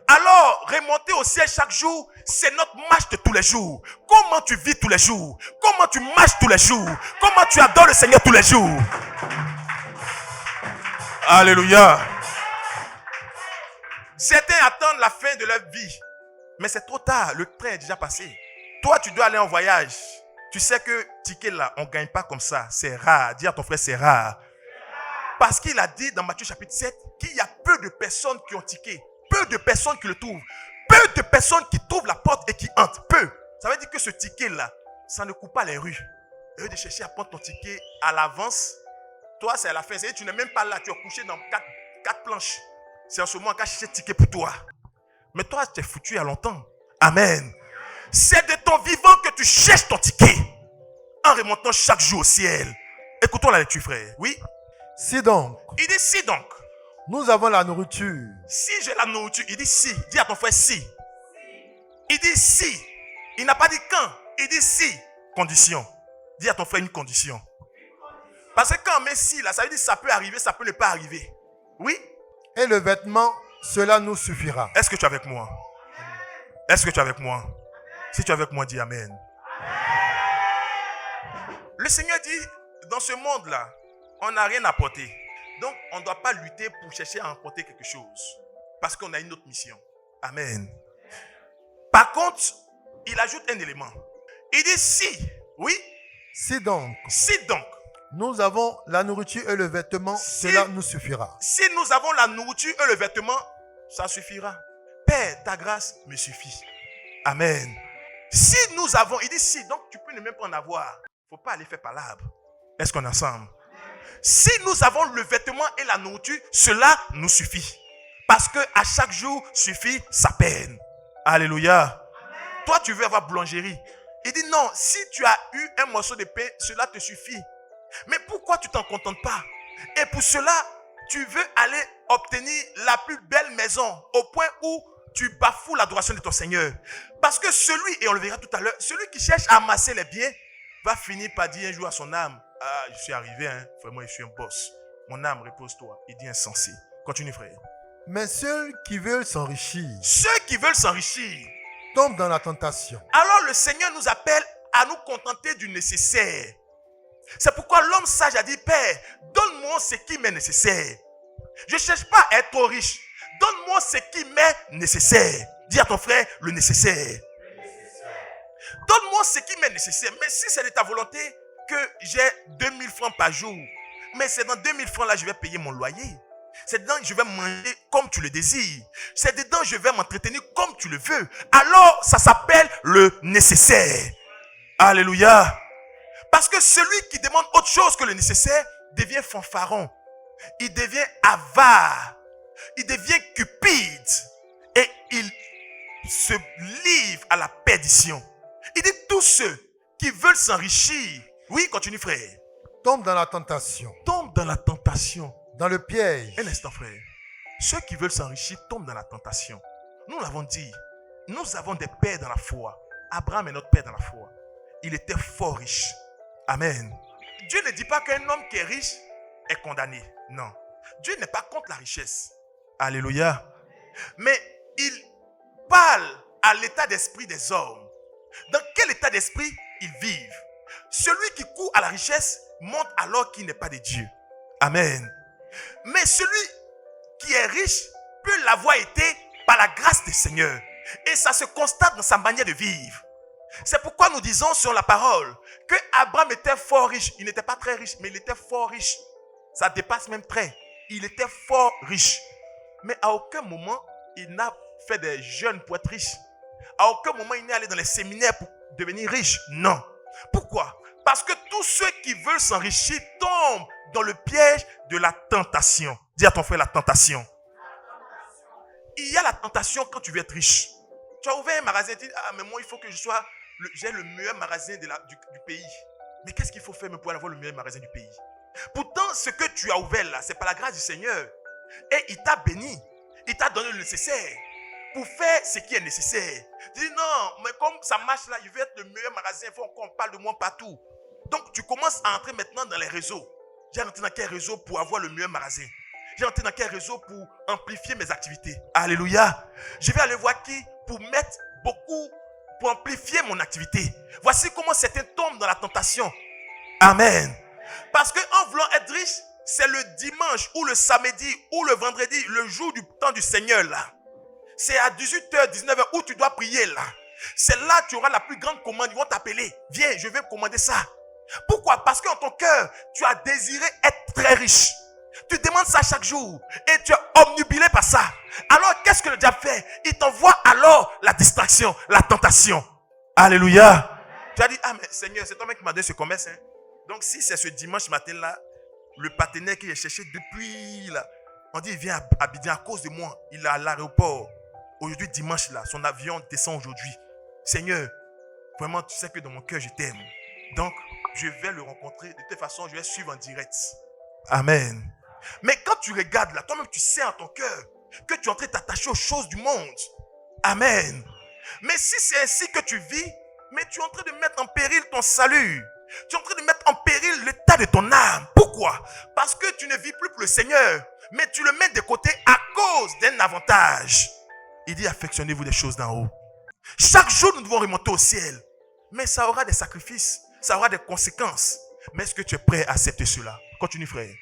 Alors, remonter au ciel chaque jour, c'est notre marche de tous les jours. Comment tu vis tous les jours? Comment tu marches tous les jours? Comment tu adores le Seigneur tous les jours? Alléluia. Certains attendent la fin de leur vie. Mais c'est trop tard, le train est déjà passé. Toi, tu dois aller en voyage. Tu sais que ticket là, on ne gagne pas comme ça. C'est rare. Dis à ton frère, c'est rare. Parce qu'il a dit dans Matthieu chapitre 7 qu'il y a peu de personnes qui ont ticket. Peu de personnes qui le trouvent. Peu de personnes qui trouvent la porte et qui entrent. Peu. Ça veut dire que ce ticket-là, ça ne coupe pas les rues. Au lieu de chercher à prendre ton ticket à l'avance, toi, c'est à la fin. C'est-à-dire que tu n'es même pas là. Tu es couché dans quatre planches. C'est en ce moment qu'à chercher le ticket pour toi. Mais toi, tu es foutu il y a longtemps. Amen. C'est de ton vivant que tu cherches ton ticket. En remontant chaque jour au ciel. Écoutons la lecture, frère. Oui.
Si donc.
Il dit si donc.
Nous avons la nourriture.
Si j'ai la nourriture, il dit si. Dis à ton frère si. Il dit si. Il n'a pas dit quand. Il dit si. Condition. Dis à ton frère une condition. Parce que quand on met si là, ça veut dire que ça peut arriver, ça peut ne pas arriver. Oui.
Et le vêtement, cela nous suffira.
Est-ce que tu es avec moi? Est-ce que tu es avec moi? Si tu es avec moi, dis Amen. Le Seigneur dit, dans ce monde-là, on n'a rien à porter. Donc, on ne doit pas lutter pour chercher à emporter quelque chose. Parce qu'on a une autre mission. Amen. Par contre, il ajoute un élément. Il dit si. Oui.
Si donc.
Si donc.
Nous avons la nourriture et le vêtement, cela nous suffira.
Si nous avons la nourriture et le vêtement, ça suffira. Père, ta grâce me suffit. Amen. Si nous avons, il dit si, donc tu peux ne même pas en avoir. Il ne faut pas aller faire palabre. Est-ce qu'on est ensemble? Si nous avons le vêtement et la nourriture, cela nous suffit. Parce que à chaque jour suffit sa peine. Alléluia. Amen. Toi, tu veux avoir boulangerie. Il dit non, si tu as eu un morceau de pain, cela te suffit. Mais pourquoi tu t'en contentes pas? Et pour cela, tu veux aller obtenir la plus belle maison au point où tu bafoues l'adoration de ton Seigneur. Parce que celui, et on le verra tout à l'heure, celui qui cherche à amasser les biens va finir par dire un jour à son âme, ah, je suis arrivé, hein, vraiment, je suis un boss. Mon âme, repose-toi. Il dit insensé. Continue, frère.
Mais ceux qui veulent s'enrichir tombent dans la tentation.
Alors le Seigneur nous appelle à nous contenter du nécessaire. C'est pourquoi l'homme sage a dit, Père, donne-moi ce qui m'est nécessaire. Je ne cherche pas à être trop riche. Donne-moi ce qui m'est nécessaire. Dis à ton frère le nécessaire. Donne-moi ce qui m'est nécessaire. Mais si c'est de ta volonté que j'ai 2000 francs par jour, mais c'est dans 2000 francs là je vais payer mon loyer. C'est dedans que je vais manger comme tu le désires. C'est dedans que je vais m'entretenir comme tu le veux. Alors ça s'appelle le nécessaire. Alléluia. Parce que celui qui demande autre chose que le nécessaire devient fanfaron. Il devient avare. Il devient cupide. Et il se livre à la perdition. Il dit tous ceux qui veulent s'enrichir. Oui, continue frère.
Tombent dans la tentation.
Tombent dans la tentation.
Dans le piège.
Un instant frère. Ceux qui veulent s'enrichir tombent dans la tentation. Nous l'avons dit. Nous avons des pères dans la foi. Abraham est notre père dans la foi. Il était fort riche. Amen. Dieu ne dit pas qu'un homme qui est riche est condamné. Non. Dieu n'est pas contre la richesse. Alléluia. Mais il parle à l'état d'esprit des hommes. Dans quel état d'esprit ils vivent? Celui qui court à la richesse montre alors qu'il n'est pas de Dieu. Amen. Mais celui qui est riche peut l'avoir été par la grâce du Seigneur. Et ça se constate dans sa manière de vivre. C'est pourquoi nous disons sur la parole que Abraham était fort riche. Il n'était pas très riche, mais il était fort riche. Ça dépasse même très. Il était fort riche. Mais à aucun moment, il n'a fait des jeûnes pour être riche. À aucun moment, il n'est allé dans les séminaires pour devenir riche. Non. Pourquoi? Parce que tous ceux qui veulent s'enrichir tombent dans le piège de la tentation. Dis à ton frère la tentation. Il y a la tentation quand tu veux être riche. Tu as ouvert un magasin et tu dis, ah mais moi il faut que j'ai le meilleur magasin du pays. Mais qu'est-ce qu'il faut faire pour avoir le meilleur magasin du pays? Pourtant, ce que tu as ouvert là, c'est par la grâce du Seigneur. Et il t'a béni. Il t'a donné le nécessaire pour faire ce qui est nécessaire. Tu dis non, mais comme ça marche là, je veux être le meilleur magasin, il faut qu'on parle de moi partout. Donc tu commences à entrer maintenant dans les réseaux. J'ai rentré dans quel réseau pour avoir le meilleur magasin? J'ai rentré dans quel réseau pour amplifier mes activités? Alléluia. Je vais aller voir qui pour mettre beaucoup, pour amplifier mon activité. Voici comment certains tombent dans la tentation. Amen. Parce qu'en voulant être riche, c'est le dimanche ou le samedi ou le vendredi, le jour du temps du Seigneur là. C'est à 18h, 19h où tu dois prier là. C'est là que tu auras la plus grande commande. Ils vont t'appeler. Viens, je vais commander ça. Pourquoi? Parce qu'en ton cœur, tu as désiré être très riche. Tu demandes ça chaque jour et tu es omnubilé par ça. Alors qu'est-ce que le diable fait? Il t'envoie alors la distraction, la tentation. Alléluia. Tu as dit, ah mais Seigneur, c'est toi-même qui m'a donné ce commerce. Hein? Donc si c'est ce dimanche matin là, le partenaire qui est cherché depuis là, on dit il vient à Abidjan à cause de moi. Il est à l'aéroport. Aujourd'hui dimanche là, son avion descend aujourd'hui. Seigneur, vraiment tu sais que dans mon cœur je t'aime. Donc je vais le rencontrer. De toute façon je vais suivre en direct. Amen. Mais quand tu regardes là, toi-même tu sais en ton cœur que tu es en train de t'attacher aux choses du monde. Amen. Mais si c'est ainsi que tu vis, mais tu es en train de mettre en péril ton salut. Tu es en train de mettre en péril l'état de ton âme. Pourquoi? Parce que tu ne vis plus pour le Seigneur, mais tu le mets de côté à cause d'un avantage. Il dit affectionnez-vous des choses d'en haut. Chaque jour nous devons remonter au ciel. Mais ça aura des sacrifices, ça aura des conséquences. Mais est-ce que tu es prêt à accepter cela? Continue frère.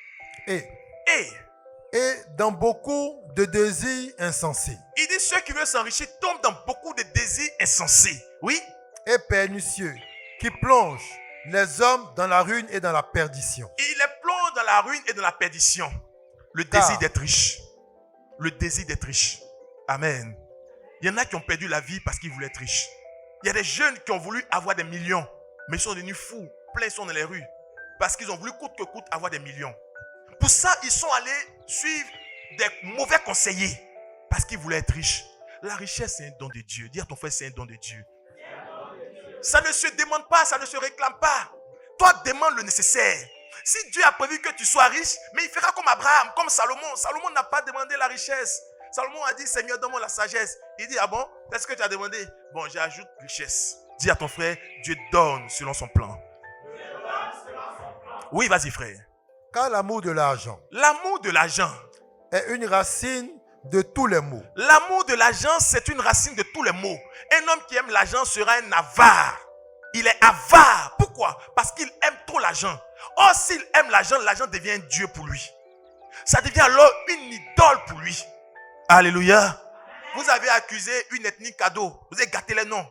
Et dans beaucoup de désirs insensés.
Il dit ceux qui veulent s'enrichir tombent dans beaucoup de désirs insensés. Oui.
Et pernicieux qui plongent les hommes dans la ruine et dans la perdition.
Il les plonge dans la ruine et dans la perdition. Le désir d'être riche. Le désir d'être riche. Amen. Il y en a qui ont perdu la vie parce qu'ils voulaient être riches. Il y a des jeunes qui ont voulu avoir des millions, mais ils sont devenus fous. Plein sont dans les rues. Parce qu'ils ont voulu coûte que coûte avoir des millions. Pour ça, ils sont allés suivre des mauvais conseillers. Parce qu'ils voulaient être riches. La richesse, c'est un don de Dieu. Dis à ton frère, c'est un don de Dieu. Ça ne se demande pas, ça ne se réclame pas. Toi, demande le nécessaire. Si Dieu a prévu que tu sois riche, mais il fera comme Abraham, comme Salomon. Salomon n'a pas demandé la richesse. Salomon a dit, Seigneur, donne-moi la sagesse. Il dit, ah bon, c'est ce que tu as demandé? Bon, j'ajoute richesse. Dis à ton frère, Dieu donne selon son plan. Oui, vas-y frère.
Car l'amour de l'argent.
L'amour de l'argent
est une racine de tous les maux.
L'amour de l'argent, c'est une racine de tous les maux. Un homme qui aime l'argent sera un avare. Il est avare. Pourquoi? Parce qu'il aime trop l'argent. Or, s'il aime l'argent, l'argent devient un Dieu pour lui. Ça devient alors une idole pour lui. Alléluia. Vous avez accusé une ethnie cadeau. Vous avez gâté les noms.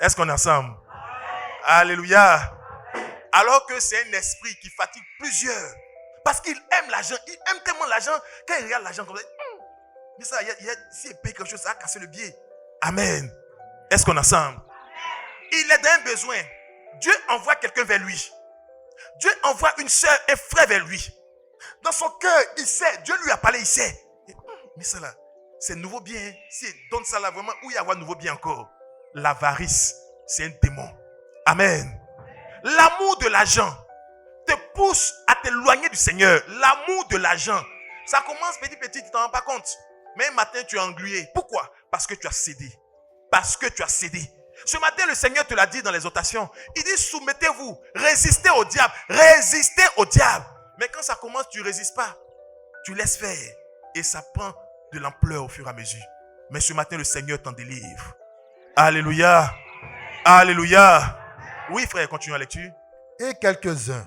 Est-ce qu'on est ensemble? Alléluia. Alors que c'est un esprit qui fatigue plusieurs. Parce qu'il aime l'argent. Il aime tellement l'argent. Quand il regarde l'argent comme ça, mais ça, s'il paye quelque chose, ça va casser le biais. Amen. Est-ce qu'on est ensemble? Il est dans un besoin. Dieu envoie quelqu'un vers lui. Dieu envoie une soeur, un frère vers lui. Dans son cœur, il sait. Dieu lui a parlé, il sait. Mais ça là, c'est nouveau bien. S'il donne ça là, vraiment, où il y a un nouveau bien encore? L'avarice, c'est un démon. Amen. L'amour de l'argent te pousse à t'éloigner du Seigneur. L'amour de l'argent, ça commence petit, tu ne t'en rends pas compte. Mais un matin, tu es englué. Pourquoi? Parce que tu as cédé. Parce que tu as cédé. Ce matin, le Seigneur te l'a dit dans l'exhortation. Il dit, soumettez-vous, résistez au diable. Résistez au diable. Mais quand ça commence, tu ne résistes pas. Tu laisses faire. Et ça prend de l'ampleur au fur et à mesure. Mais ce matin, le Seigneur t'en délivre. Alléluia. Alléluia. Oui, frère, continue la lecture.
Et quelques-uns,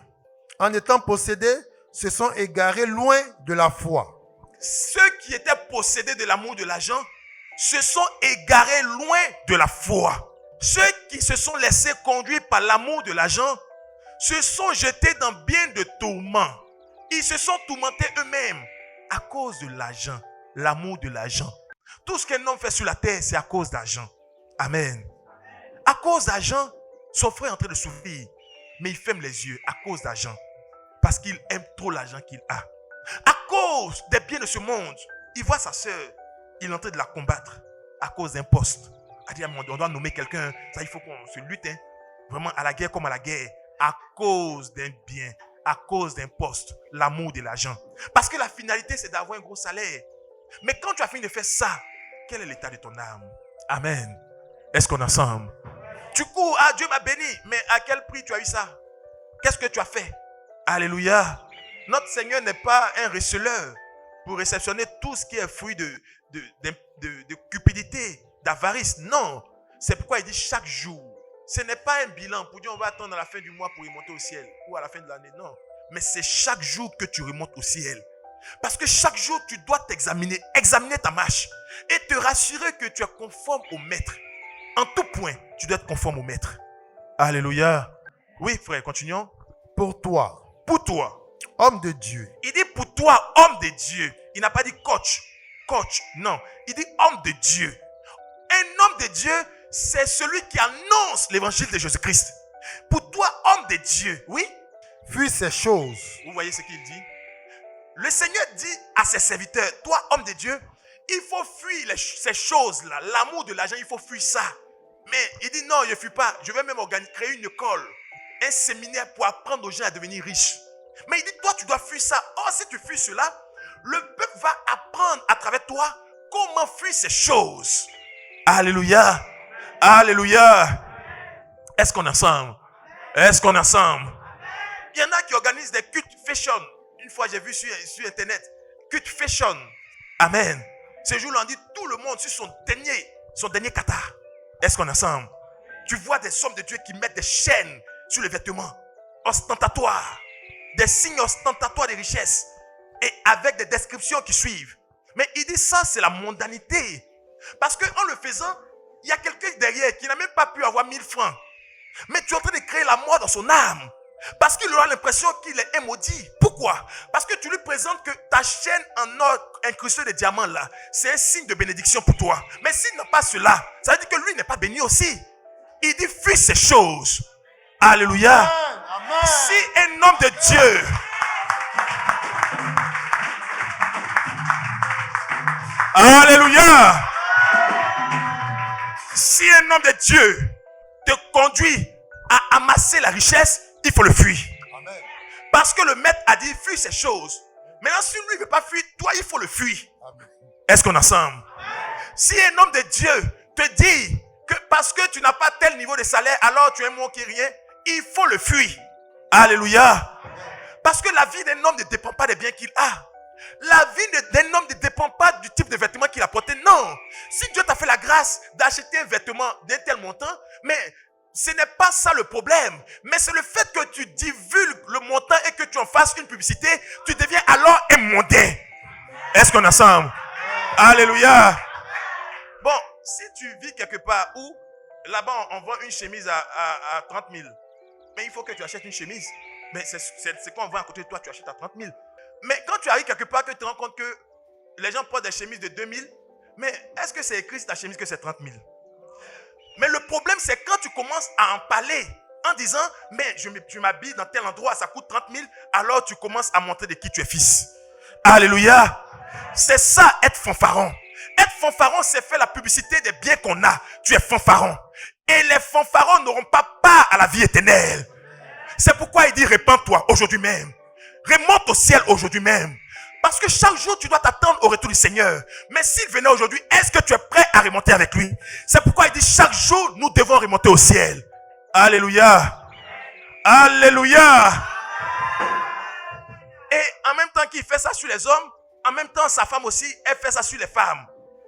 en étant possédés, se sont égarés loin de la foi.
Ceux qui étaient possédés de l'amour de l'argent se sont égarés loin de la foi. Ceux qui se sont laissés conduire par l'amour de l'argent se sont jetés dans bien de tourments. Ils se sont tourmentés eux-mêmes à cause de l'argent, l'amour de l'argent. Tout ce qu'un homme fait sur la terre, c'est à cause d'argent. Amen. À cause d'argent, son frère est en train de souffrir, mais il ferme les yeux à cause d'argent. Parce qu'il aime trop l'argent qu'il a. À cause des biens de ce monde, il voit sa soeur, il est en train de la combattre à cause d'un poste. Il dit, on doit nommer quelqu'un, ça il faut qu'on se lutte, hein. Vraiment à la guerre comme à la guerre, à cause d'un bien, à cause d'un poste, l'amour de l'argent. Parce que la finalité c'est d'avoir un gros salaire. Mais quand tu as fini de faire ça, quel est l'état de ton âme? Amen. Est-ce qu'on est ensemble? Tu cours, ah Dieu m'a béni, mais à quel prix tu as eu ça? Qu'est-ce que tu as fait? Alléluia. Notre Seigneur n'est pas un receleur pour réceptionner tout ce qui est fruit de cupidité, d'avarice. Non. C'est pourquoi il dit chaque jour. Ce n'est pas un bilan pour dire on va attendre à la fin du mois pour remonter au ciel ou à la fin de l'année. Non. Mais c'est chaque jour que tu remontes au ciel. Parce que chaque jour, tu dois t'examiner, examiner ta marche et te rassurer que tu es conforme au maître. En tout point, tu dois être conforme au maître. Alléluia. Oui, frère, continuons.
Pour toi.
Pour toi.
Homme de Dieu.
Il dit pour toi, homme de Dieu. Il n'a pas dit coach. Coach, non. Il dit homme de Dieu. Un homme de Dieu, c'est celui qui annonce l'évangile de Jésus-Christ. Pour toi, homme de Dieu, oui.
Fuis ces choses.
Vous voyez ce qu'il dit? Le Seigneur dit à ses serviteurs, toi, homme de Dieu, il faut fuir ces choses-là. L'amour de l'argent, il faut fuir ça. Mais il dit non, je ne fuis pas. Je vais même créer une école, un séminaire pour apprendre aux gens à devenir riches. Mais il dit, toi, tu dois fuir ça. Or, si tu fuis cela, le peuple va apprendre à travers toi comment fuir ces choses. Alléluia. Alléluia. Est-ce qu'on est ensemble? Est-ce qu'on est ensemble? Il y en a qui organisent des cultes fashion. Une fois, j'ai vu sur Internet. Culte fashion. Amen. Ce jour-là, on dit tout le monde sur son dernier qatar. Est-ce qu'on est ensemble? Tu vois des hommes de Dieu qui mettent des chaînes sur les vêtements ostentatoires. Des signes ostentatoires de richesse. Et avec des descriptions qui suivent. Mais il dit ça, c'est la mondanité. Parce qu'en le faisant, il y a quelqu'un derrière qui n'a même pas pu avoir 1000 francs. Mais tu es en train de créer la mort dans son âme. Parce qu'il aura l'impression qu'il est un maudit. Pourquoi? Parce que tu lui présentes que ta chaîne en or incrustée de diamants là, c'est un signe de bénédiction pour toi. Mais s'il n'a pas cela, ça veut dire que lui n'est pas béni aussi. Il dit fuis ces choses. Alléluia. Amen. Si un homme de Dieu Alléluia. Si un homme de Dieu te conduit à amasser la richesse, il faut le fuir. Amen. Parce que le maître a dit, fuis ces choses. Maintenant, si lui ne veut pas fuir, toi, il faut le fuir. Est-ce qu'on est ensemble? Si un homme de Dieu te dit que parce que tu n'as pas tel niveau de salaire, alors tu es moins qui rien, il faut le fuir. Alléluia. Parce que la vie d'un homme ne dépend pas des biens qu'il a. La vie d'un homme ne dépend pas du type de vêtements qu'il a porté. Non. Si Dieu t'a fait la grâce d'acheter un vêtement d'un tel montant, mais ce n'est pas ça le problème. Mais c'est le fait que tu divulgues le montant et que tu en fasses une publicité, tu deviens alors un mondain. Est-ce qu'on est ensemble? Alléluia. Bon, si tu vis quelque part où là-bas on vend une chemise à 30 000, mais il faut que tu achètes une chemise. Mais c'est quand on vend à côté de toi, tu achètes à 30 000. Mais quand tu arrives quelque part que tu te rends compte que les gens portent des chemises de 2 000, mais est-ce que c'est écrit sur ta chemise que c'est 30 000? Mais le problème, c'est quand tu commences à en parler en disant, mais tu m'habilles dans tel endroit, ça coûte 30 000, alors tu commences à montrer de qui tu es fils. Alléluia. C'est ça, être fanfaron. Être fanfaron, c'est faire la publicité des biens qu'on a. Tu es fanfaron. Et les fanfarons n'auront pas part à la vie éternelle. C'est pourquoi il dit, répands-toi aujourd'hui même. Remonte au ciel aujourd'hui même. Parce que chaque jour, tu dois t'attendre au retour du Seigneur. Mais s'il venait aujourd'hui, est-ce que tu es prêt à remonter avec lui? C'est pourquoi il dit, chaque jour, nous devons remonter au ciel. Alléluia. Alléluia. Et en même temps qu'il fait ça sur les hommes, en même temps, sa femme aussi, elle fait ça sur les femmes.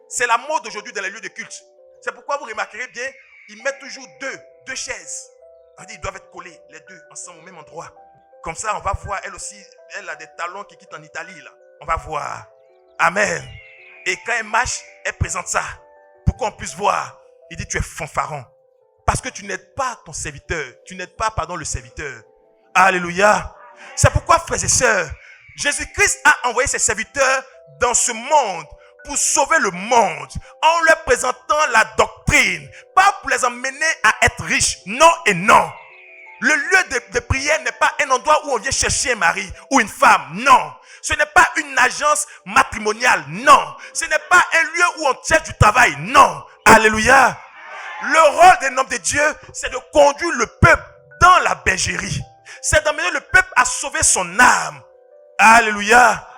C'est la mode aujourd'hui dans les lieux de culte. C'est pourquoi vous remarquerez bien, ils mettent toujours deux chaises. Ils doivent être collés, les deux, ensemble au même endroit. Comme ça, on va voir, elle aussi, elle a des talons qui quittent en Italie, là. On va voir. Amen. Et quand elle marche, elle présente ça. Pour qu'on puisse voir. Il dit, tu es fanfaron. Parce que tu n'aides pas ton serviteur. Tu n'aides pas, le serviteur. Alléluia. C'est pourquoi, frères et sœurs, Jésus-Christ a envoyé ses serviteurs dans ce monde pour sauver le monde en leur présentant la doctrine. Pas pour les emmener à être riches. Non et non. Le lieu de prière n'est pas un endroit où on vient chercher un mari ou une femme. Non. Ce n'est pas une agence matrimoniale. Non. Ce n'est pas un lieu où on cherche du travail. Non. Alléluia. Le rôle d'un homme de Dieu, c'est de conduire le peuple dans la bergerie. C'est d'amener le peuple à sauver son âme. Alléluia.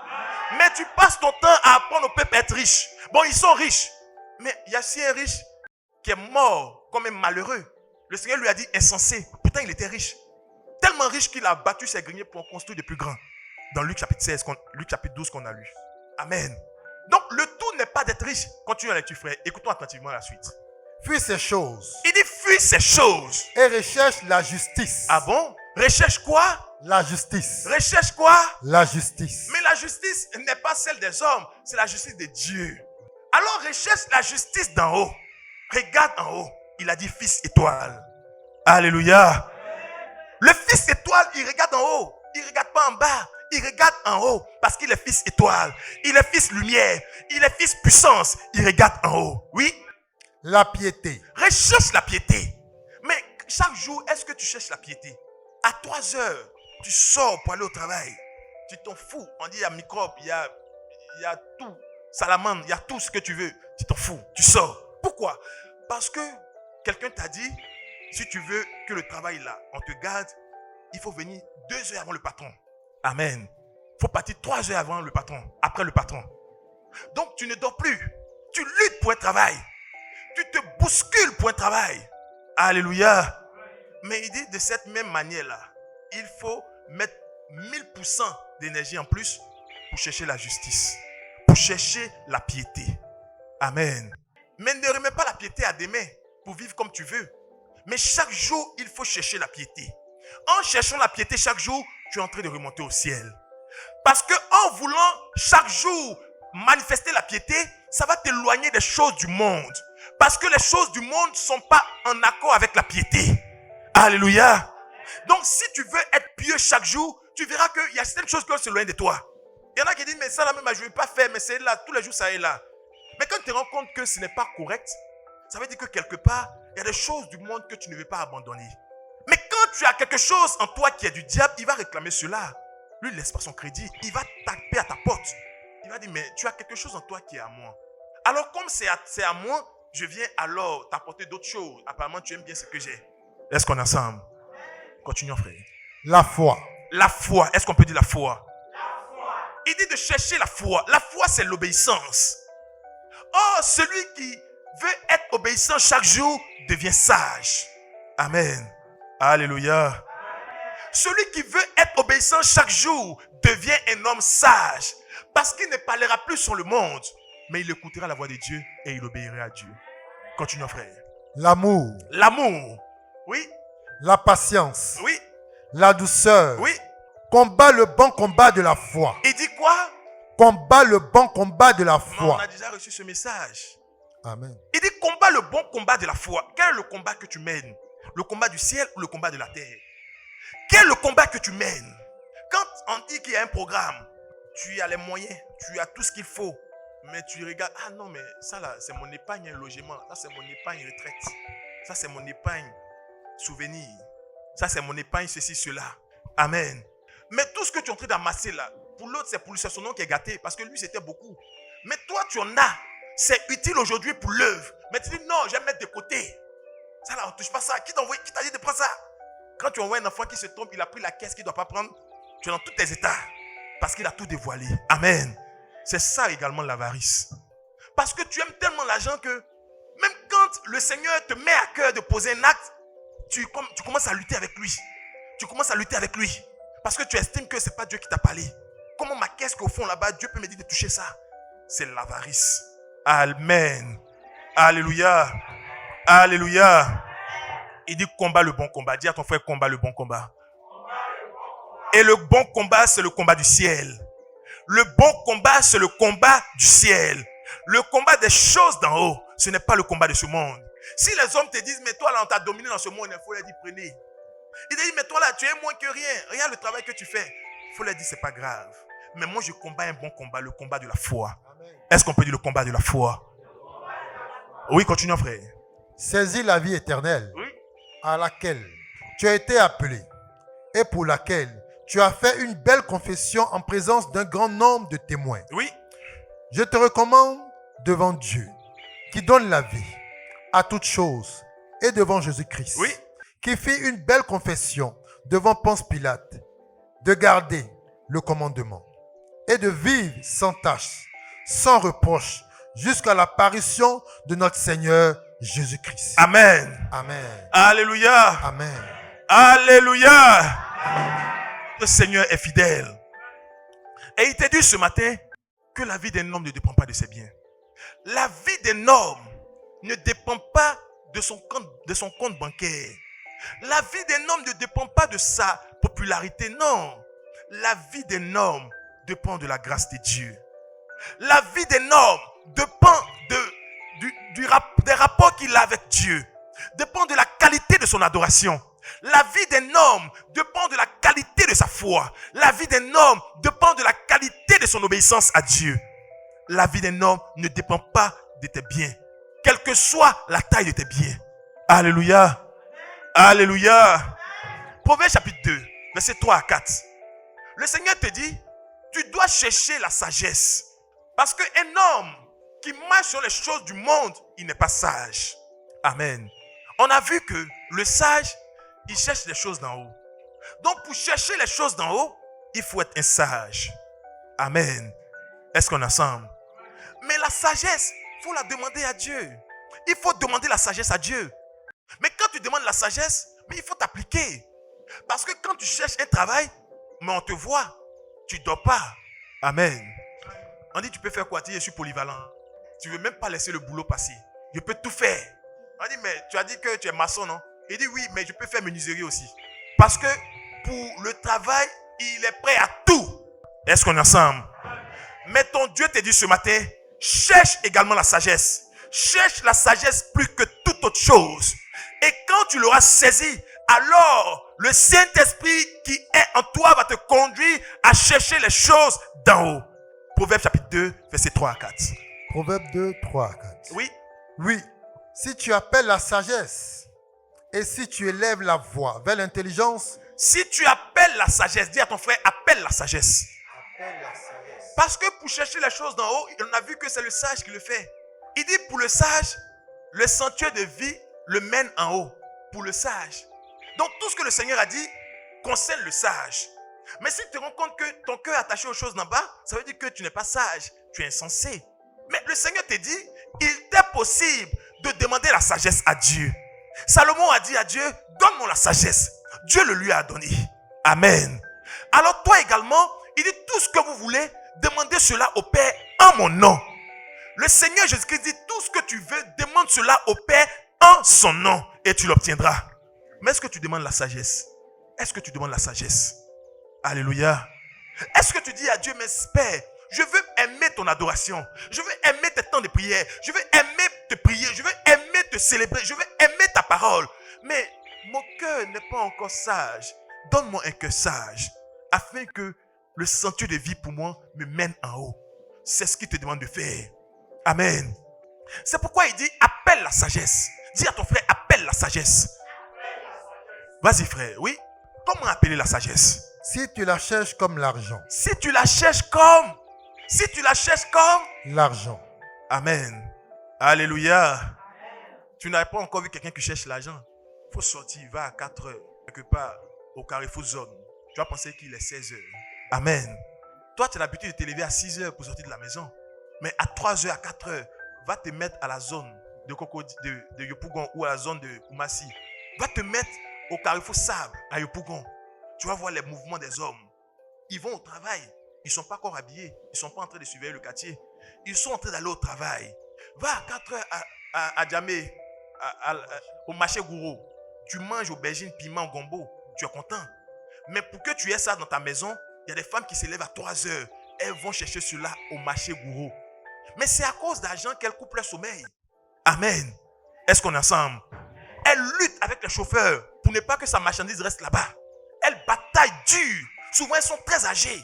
Mais tu passes ton temps à apprendre au peuple à être riche. Bon, ils sont riches. Mais il y a si un riche qui est mort comme un malheureux. Le Seigneur lui a dit insensé. Pourtant, il était riche. Tellement riche qu'il a battu ses greniers pour en construire de plus grands. Dans Luc chapitre 16, Luc chapitre 12 qu'on a lu. Amen. Donc, le tout n'est pas d'être riche. Continue à lecture, frère. Écoutons attentivement la suite.
Fuis ces choses.
Il dit fuis ces choses.
Et recherche la justice.
Ah bon? Recherche quoi?
La justice.
Recherche quoi?
La justice.
Mais la justice n'est pas celle des hommes. C'est la justice de Dieu. Alors recherche la justice d'en haut. Regarde en haut. Il a dit fils étoile. Alléluia. Le fils étoile, il regarde en haut. Il ne regarde pas en bas. Il regarde en haut parce qu'il est fils étoile. Il est fils lumière. Il est fils puissance. Il regarde en haut. Oui.
La piété.
Recherche la piété. Mais chaque jour, est-ce que tu cherches la piété? À 3 heures, tu sors pour aller au travail. Tu t'en fous. On dit il y a microbes, il y a tout. Salamandre, il y a tout ce que tu veux. Tu t'en fous. Tu sors. Pourquoi? Parce que quelqu'un t'a dit, si tu veux que le travail là, on te garde, il faut venir 2 heures avant le patron. Amen. Il faut partir 3 heures avant le patron, après le patron. Donc tu ne dors plus. Tu luttes pour un travail. Tu te bouscules pour un travail. Alléluia. Mais il dit de cette même manière-là, il faut mettre 1000% d'énergie en plus pour chercher la justice, pour chercher la piété. Amen. Mais ne remets pas la piété à demain pour vivre comme tu veux. Mais chaque jour, il faut chercher la piété. En cherchant la piété chaque jour, tu es en train de remonter au ciel. Parce que en voulant chaque jour manifester la piété, ça va t'éloigner des choses du monde. Parce que les choses du monde ne sont pas en accord avec la piété. Alléluia. Donc si tu veux être pieux chaque jour, tu verras qu'il y a certaines choses qui vont s'éloigner de toi. Il y en a qui disent, mais ça là même, je ne vais pas faire, mais c'est là, tous les jours ça est là. Mais quand tu te rends compte que ce n'est pas correct, ça veut dire que quelque part, il y a des choses du monde que tu ne veux pas abandonner. Mais quand tu as quelque chose en toi qui est du diable, il va réclamer cela. Lui, il ne laisse pas son crédit. Il va taper à ta porte. Il va dire, mais tu as quelque chose en toi qui est à moi. Alors comme c'est à moi, je viens alors t'apporter d'autres choses. Apparemment, tu aimes bien ce que j'ai. Est-ce qu'on est ensemble? Continuons, frère.
La foi.
La foi. Est-ce qu'on peut dire la foi? Il dit de chercher la foi. La foi, c'est l'obéissance. Oh, celui qui veut être obéissant chaque jour devient sage. Amen. Alléluia. Celui qui veut être obéissant chaque jour devient un homme sage. Parce qu'il ne parlera plus sur le monde, mais il écoutera la voix de Dieu et il obéira à Dieu. Continuons, frère.
L'amour.
L'amour. Oui.
La patience.
Oui.
La douceur.
Oui.
Combat le bon combat de la foi.
Il dit quoi?
Combat le bon combat de la foi.
On a déjà reçu ce message.
Amen.
Il dit combat le bon combat de la foi. Quel est le combat que tu mènes? Le combat du ciel ou le combat de la terre? Quel est le combat que tu mènes? Quand on dit qu'il y a un programme, tu as les moyens, tu as tout ce qu'il faut, mais tu regardes, ah non, mais ça là, c'est mon épargne logement, ça c'est mon épargne retraite, ça c'est mon épargne souvenir, ça c'est mon épargne ceci, cela. Amen. Mais tout ce que tu es en train d'amasser là, pour l'autre, c'est son nom qui est gâté, parce que lui c'était beaucoup. Mais toi tu en as, c'est utile aujourd'hui pour l'œuvre. Mais tu dis non, je vais mettre de côté. Ça là, on ne touche pas ça. Qui t'a dit de prendre ça? Quand tu envoies un enfant qui se trompe, il a pris la caisse qu'il ne doit pas prendre, tu es dans tous tes états. Parce qu'il a tout dévoilé. Amen. C'est ça également l'avarice. Parce que tu aimes tellement l'argent que même quand le Seigneur te met à cœur de poser un acte, tu commences à lutter avec lui. Tu commences à lutter avec lui. Parce que tu estimes que ce n'est pas Dieu qui t'a parlé. Comment ma caisse qu'au fond là-bas, Dieu peut me dire de toucher ça? C'est l'avarice. Amen. Alléluia. Alléluia. Il dit combat le bon combat. Dis à ton frère combat le bon combat. Et le bon combat, c'est le combat du ciel. Le bon combat, c'est le combat du ciel. Le combat des choses d'en haut, ce n'est pas le combat de ce monde. Si les hommes te disent, mais toi là, on t'a dominé dans ce monde, il faut leur dire, prenez. Il te dit, mais toi là, tu es moins que rien. Regarde le travail que tu fais. Il faut leur dire, c'est pas grave. Mais moi, je combats un bon combat, le combat de la foi. Est-ce qu'on peut dire le combat de la foi? Oui, continuons, frère.
Saisis la vie éternelle,
Oui.
à laquelle tu as été appelé et pour laquelle tu as fait une belle confession en présence d'un grand nombre de témoins.
Oui.
Je te recommande devant Dieu, qui donne la vie à toutes choses, et devant Jésus-Christ,
Oui.
qui fit une belle confession devant Ponce Pilate, de garder le commandement et de vivre sans tâche, sans reproche, jusqu'à l'apparition de notre Seigneur Jésus-Christ.
Amen.
Amen.
Alléluia.
Amen.
Alléluia. Le Seigneur est fidèle. Et il t'a dit ce matin que la vie d'un homme ne dépend pas de ses biens. La vie d'un homme ne dépend pas de son compte bancaire. La vie d'un homme ne dépend pas de sa popularité, non. La vie d'un homme dépend de la grâce de Dieu. La vie d'un homme dépend des rapports qu'il a avec Dieu. Dépend de la qualité de son adoration. La vie d'un homme dépend de la qualité de sa foi. La vie d'un homme dépend de la qualité de son obéissance à Dieu. La vie d'un homme ne dépend pas de tes biens, quelle que soit la taille de tes biens. Alléluia. Alléluia. Proverbe chapitre 2, versets 3 à 4. Le Seigneur te dit, tu dois chercher la sagesse. Parce qu'un homme qui marche sur les choses du monde, il n'est pas sage. Amen. On a vu que le sage, il cherche les choses d'en haut. Donc pour chercher les choses d'en haut, il faut être un sage. Amen. Est-ce qu'on est ensemble? Mais la sagesse, il faut la demander à Dieu. Il faut demander la sagesse à Dieu. Mais quand tu demandes la sagesse, mais il faut t'appliquer. Parce que quand tu cherches un travail, mais on te voit, tu ne dors pas. Amen. On dit, tu peux faire quoi? Tu dis, je suis polyvalent. Tu ne veux même pas laisser le boulot passer. Je peux tout faire. On dit, mais tu as dit que tu es maçon, non? Il dit, oui, mais je peux faire menuiserie aussi. Parce que pour le travail, il est prêt à tout. Est-ce qu'on est ensemble? Mais ton Dieu te dit ce matin, cherche également la sagesse. Cherche la sagesse plus que toute autre chose. Et quand tu l'auras saisi, alors le Saint-Esprit qui est en toi va te conduire à chercher les choses d'en haut. Proverbe chapitre 2, versets 3 à 4.
Proverbe 2, 3 à 4.
Oui.
Oui, si tu appelles la sagesse et si tu élèves la voix vers l'intelligence.
Si tu appelles la sagesse, dis à ton frère, appelle la sagesse.
Appelle la sagesse.
Parce que pour chercher les choses d'en haut, on a vu que c'est le sage qui le fait. Il dit pour le sage, le sentier de vie le mène en haut. Pour le sage. Donc tout ce que le Seigneur a dit concerne le sage. Mais si tu te rends compte que ton cœur est attaché aux choses d'en bas, ça veut dire que tu n'es pas sage, tu es insensé. Mais le Seigneur te dit, il t'est possible de demander la sagesse à Dieu. Salomon a dit à Dieu, donne-moi la sagesse. Dieu le lui a donné. Amen. Alors toi également, il dit tout ce que vous voulez, demandez cela au Père en mon nom. Le Seigneur Jésus-Christ dit tout ce que tu veux, demande cela au Père en son nom et tu l'obtiendras. Mais est-ce que tu demandes la sagesse? Est-ce que tu demandes la sagesse? Alléluia. Est-ce que tu dis à Dieu, mais Père, je veux aimer ton adoration. Je veux aimer tes temps de prière. Je veux aimer te prier. Je veux aimer te célébrer. Je veux aimer ta parole. Mais mon cœur n'est pas encore sage. Donne-moi un cœur sage afin que le sentier de vie pour moi me mène en haut. C'est ce qu'il te demande de faire. Amen. C'est pourquoi il dit, appelle la sagesse. Dis à ton frère, appelle la sagesse. Vas-y frère, oui. Comment appeler la sagesse?
Si tu la cherches comme l'argent.
Si tu la cherches comme
l'argent.
Amen. Alléluia. Tu n'as pas encore vu quelqu'un qui cherche l'argent. Il faut sortir, va à 4 heures, quelque part, au Carrefour Zone. Tu vas penser qu'il est 16 heures. Amen. Toi, tu as l'habitude de te lever à 6 heures pour sortir de la maison. Mais à 3 heures, à 4 heures, va te mettre à la zone de Yopougon ou à la zone de Koumassi. Va te mettre au Carrefour Sable à Yopougon. Tu vas voir les mouvements des hommes. Ils vont au travail. Ils ne sont pas encore habillés. Ils ne sont pas en train de surveiller le quartier. Ils sont en train d'aller au travail. Va à 4 heures à Djamé, au marché Gouro. Tu manges aubergine, piment, gombo. Tu es content. Mais pour que tu aies ça dans ta maison, il y a des femmes qui se lèvent à 3 heures. Elles vont chercher cela au marché Gouro. Mais c'est à cause d'argent qu'elles coupent leur sommeil. Amen. Est-ce qu'on est ensemble? Elles luttent avec les chauffeurs pour ne pas que sa marchandise reste là-bas. Elles bataillent dur. Souvent, elles sont très âgées.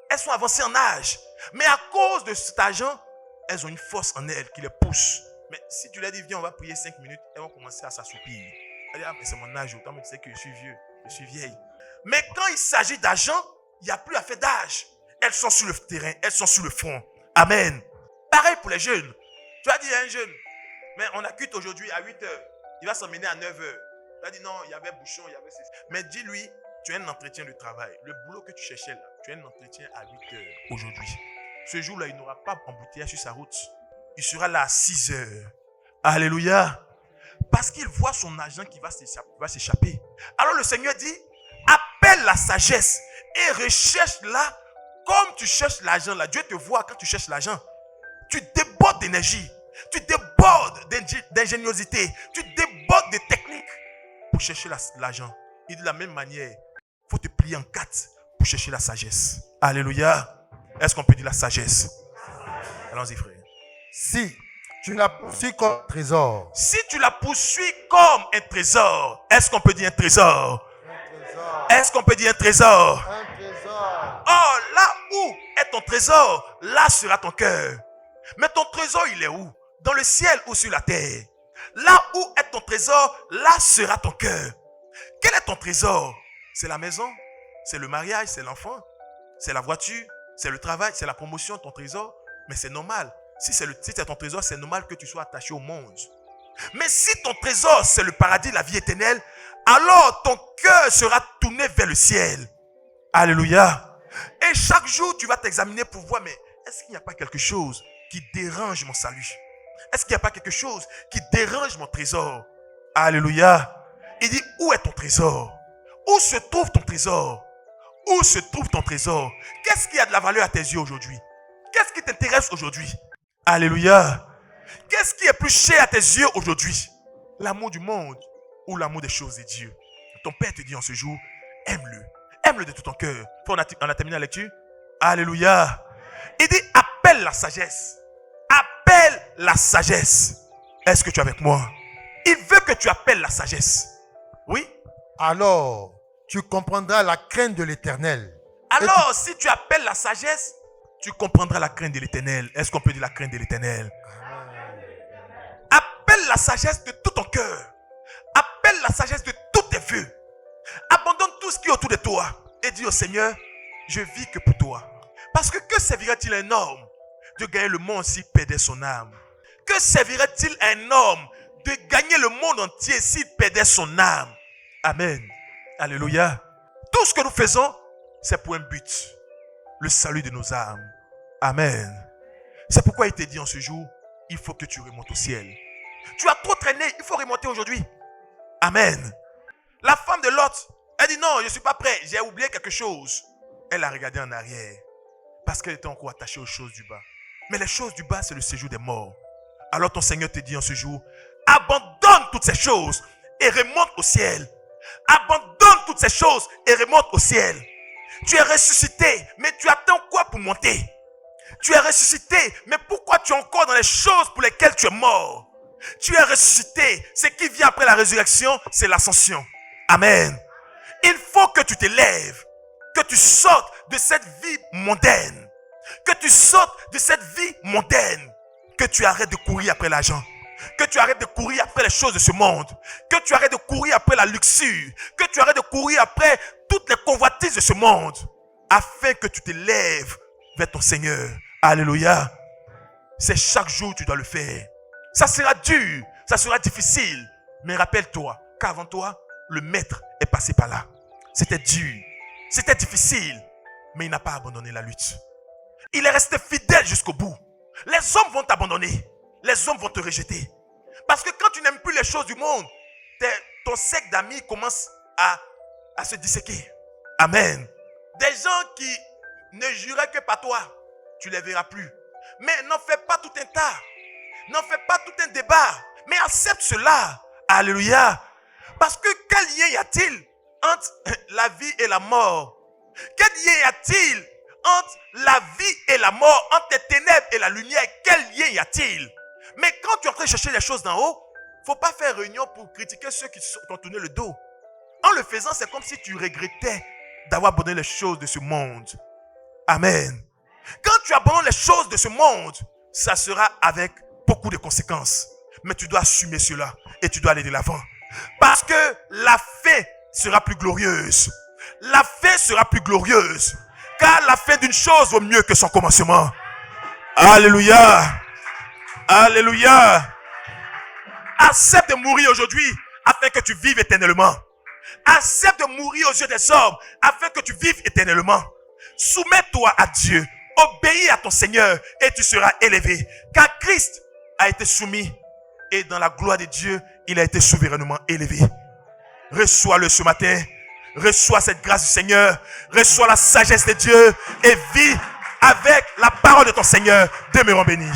Elles sont avancées en âge. Mais à cause de cet argent, elles ont une force en elles qui les pousse. Mais si tu leur dis, viens, on va prier 5 minutes, elles vont commencer à s'assoupir. Elles disent, ah, mais c'est mon âge. Toi, tu sais que je suis vieux, je suis vieille. Mais quand il s'agit d'argent, il n'y a plus affaire d'âge. Elles sont sur le terrain, elles sont sur le front. Amen. Pareil pour les jeunes. Tu as dit à un jeune, mais on a quitte aujourd'hui à 8 heures. Il va s'emmener à 9 heures. Tu as dit non, il y avait bouchon, il y avait ceci. Mais dis-lui, tu as un entretien de travail. Le boulot que tu cherchais là, tu as un entretien à 8 heures aujourd'hui. Ce jour-là, il n'aura pas embouteillage sur sa route. Il sera là à 6 heures. Alléluia. Parce qu'il voit son argent qui va s'échapper. Alors le Seigneur dit, appelle la sagesse et recherche-la comme tu cherches l'argent là. Dieu te voit quand tu cherches l'argent. Tu débordes d'énergie. Tu débordes d'ingéniosité. Tu débordes de techniques pour chercher l'argent. Et de la même manière, il faut te plier en 4 pour chercher la sagesse. Alléluia. Est-ce qu'on peut dire la sagesse? Allons-y frère.
Si tu la poursuis comme un trésor.
Si tu la poursuis comme un trésor. Est-ce qu'on peut dire un trésor? Est-ce qu'on peut dire un trésor?
Un trésor.
Oh, là où est ton trésor, là sera ton cœur. Mais ton trésor, il est où? Dans le ciel ou sur la terre? Là où est ton trésor, là sera ton cœur. Quel est ton trésor? C'est la maison, c'est le mariage, c'est l'enfant, c'est la voiture, c'est le travail, c'est la promotion, ton trésor. Mais c'est normal. Si c'est ton trésor, c'est normal que tu sois attaché au monde. Mais si ton trésor, c'est le paradis, la vie éternelle, alors ton cœur sera tourné vers le ciel. Alléluia. Et chaque jour, tu vas t'examiner pour voir, mais est-ce qu'il n'y a pas quelque chose qui dérange mon salut? Est-ce qu'il n'y a pas quelque chose qui dérange mon trésor? Alléluia. Il dit, où est ton trésor? Où se trouve ton trésor? Où se trouve ton trésor? Qu'est-ce qui a de la valeur à tes yeux aujourd'hui? Qu'est-ce qui t'intéresse aujourd'hui? Alléluia. Qu'est-ce qui est plus cher à tes yeux aujourd'hui? L'amour du monde ou l'amour des choses de Dieu? Ton Père te dit en ce jour, aime-le. Aime-le de tout ton cœur. On a terminé la lecture. Alléluia. Il dit, appelle la sagesse. Appelle la sagesse. Est-ce que tu es avec moi? Il veut que tu appelles la sagesse. Oui?
Alors, tu comprendras la crainte de l'Éternel.
Alors, si tu appelles la sagesse, tu comprendras la crainte de l'Éternel. Est-ce qu'on peut dire la crainte de l'Éternel? Appelle la sagesse de tout ton cœur. Appelle la sagesse de tous tes vœux. Abandonne tout ce qui est autour de toi et dis au Seigneur, je vis que pour toi. Parce que servirait-il à un homme de gagner le monde s'il perdait son âme? Que servirait-il à un homme de gagner le monde entier s'il perdait son âme? Amen. Alléluia. Tout ce que nous faisons, c'est pour un but. Le salut de nos âmes. Amen. C'est pourquoi il te dit en ce jour, il faut que tu remontes au ciel. Tu as trop traîné, il faut remonter aujourd'hui. Amen. La femme de Lot, elle dit non, je ne suis pas prêt, j'ai oublié quelque chose. Elle a regardé en arrière parce qu'elle était encore attachée aux choses du bas. Mais les choses du bas, c'est le séjour des morts. Alors ton Seigneur te dit en ce jour, abandonne toutes ces choses et remonte au ciel. Abandonne toutes ces choses et remonte au ciel. Tu es ressuscité, mais tu attends quoi pour monter? Tu es ressuscité, mais pourquoi tu es encore dans les choses pour lesquelles tu es mort? Tu es ressuscité. Ce qui vient après la résurrection, c'est l'ascension. Amen. Il faut que tu te lèves, que tu sortes de cette vie mondaine, que tu sortes de cette vie mondaine, que tu arrêtes de courir après l'argent, que tu arrêtes de courir après les choses de ce monde, que tu arrêtes de courir après la luxure, que tu arrêtes de courir après toutes les convoitises de ce monde, afin que tu te lèves vers ton Seigneur. Alléluia. C'est chaque jour que tu dois le faire. Ça sera dur, ça sera difficile, mais rappelle-toi qu'avant toi, le maître est passé par là. C'était dur, c'était difficile, mais il n'a pas abandonné la lutte. Il est resté fidèle jusqu'au bout. Les hommes vont t'abandonner, les hommes vont te rejeter. Parce que quand tu n'aimes plus les choses du monde, ton cercle d'amis commence à se disséquer. Amen. Des gens qui ne juraient que par toi, tu ne les verras plus. Mais n'en fais pas tout un tas. N'en fais pas tout un débat. Mais accepte cela. Alléluia. Parce que quel lien y a-t-il entre la vie et la mort? Quel lien y a-t-il entre la vie et la mort, entre les ténèbres et la lumière? Quel lien y a-t-il? Mais quand tu es en train de chercher les choses d'en haut, il ne faut pas faire réunion pour critiquer ceux qui t'ont tourné le dos. En le faisant, c'est comme si tu regrettais d'avoir abandonné les choses de ce monde. Amen. Quand tu abandonnes les choses de ce monde, ça sera avec beaucoup de conséquences. Mais tu dois assumer cela et tu dois aller de l'avant. Parce que la fin sera plus glorieuse. La fin sera plus glorieuse. Car la fin d'une chose vaut mieux que son commencement. Alléluia. Alléluia. Accepte de mourir aujourd'hui afin que tu vives éternellement. Accepte de mourir aux yeux des hommes afin que tu vives éternellement. Soumets-toi à Dieu. Obéis à ton Seigneur et tu seras élevé. Car Christ a été soumis et dans la gloire de Dieu, il a été souverainement élevé. Reçois-le ce matin. Reçois cette grâce du Seigneur. Reçois la sagesse de Dieu et vis avec la parole de ton Seigneur. Demeurons bénis.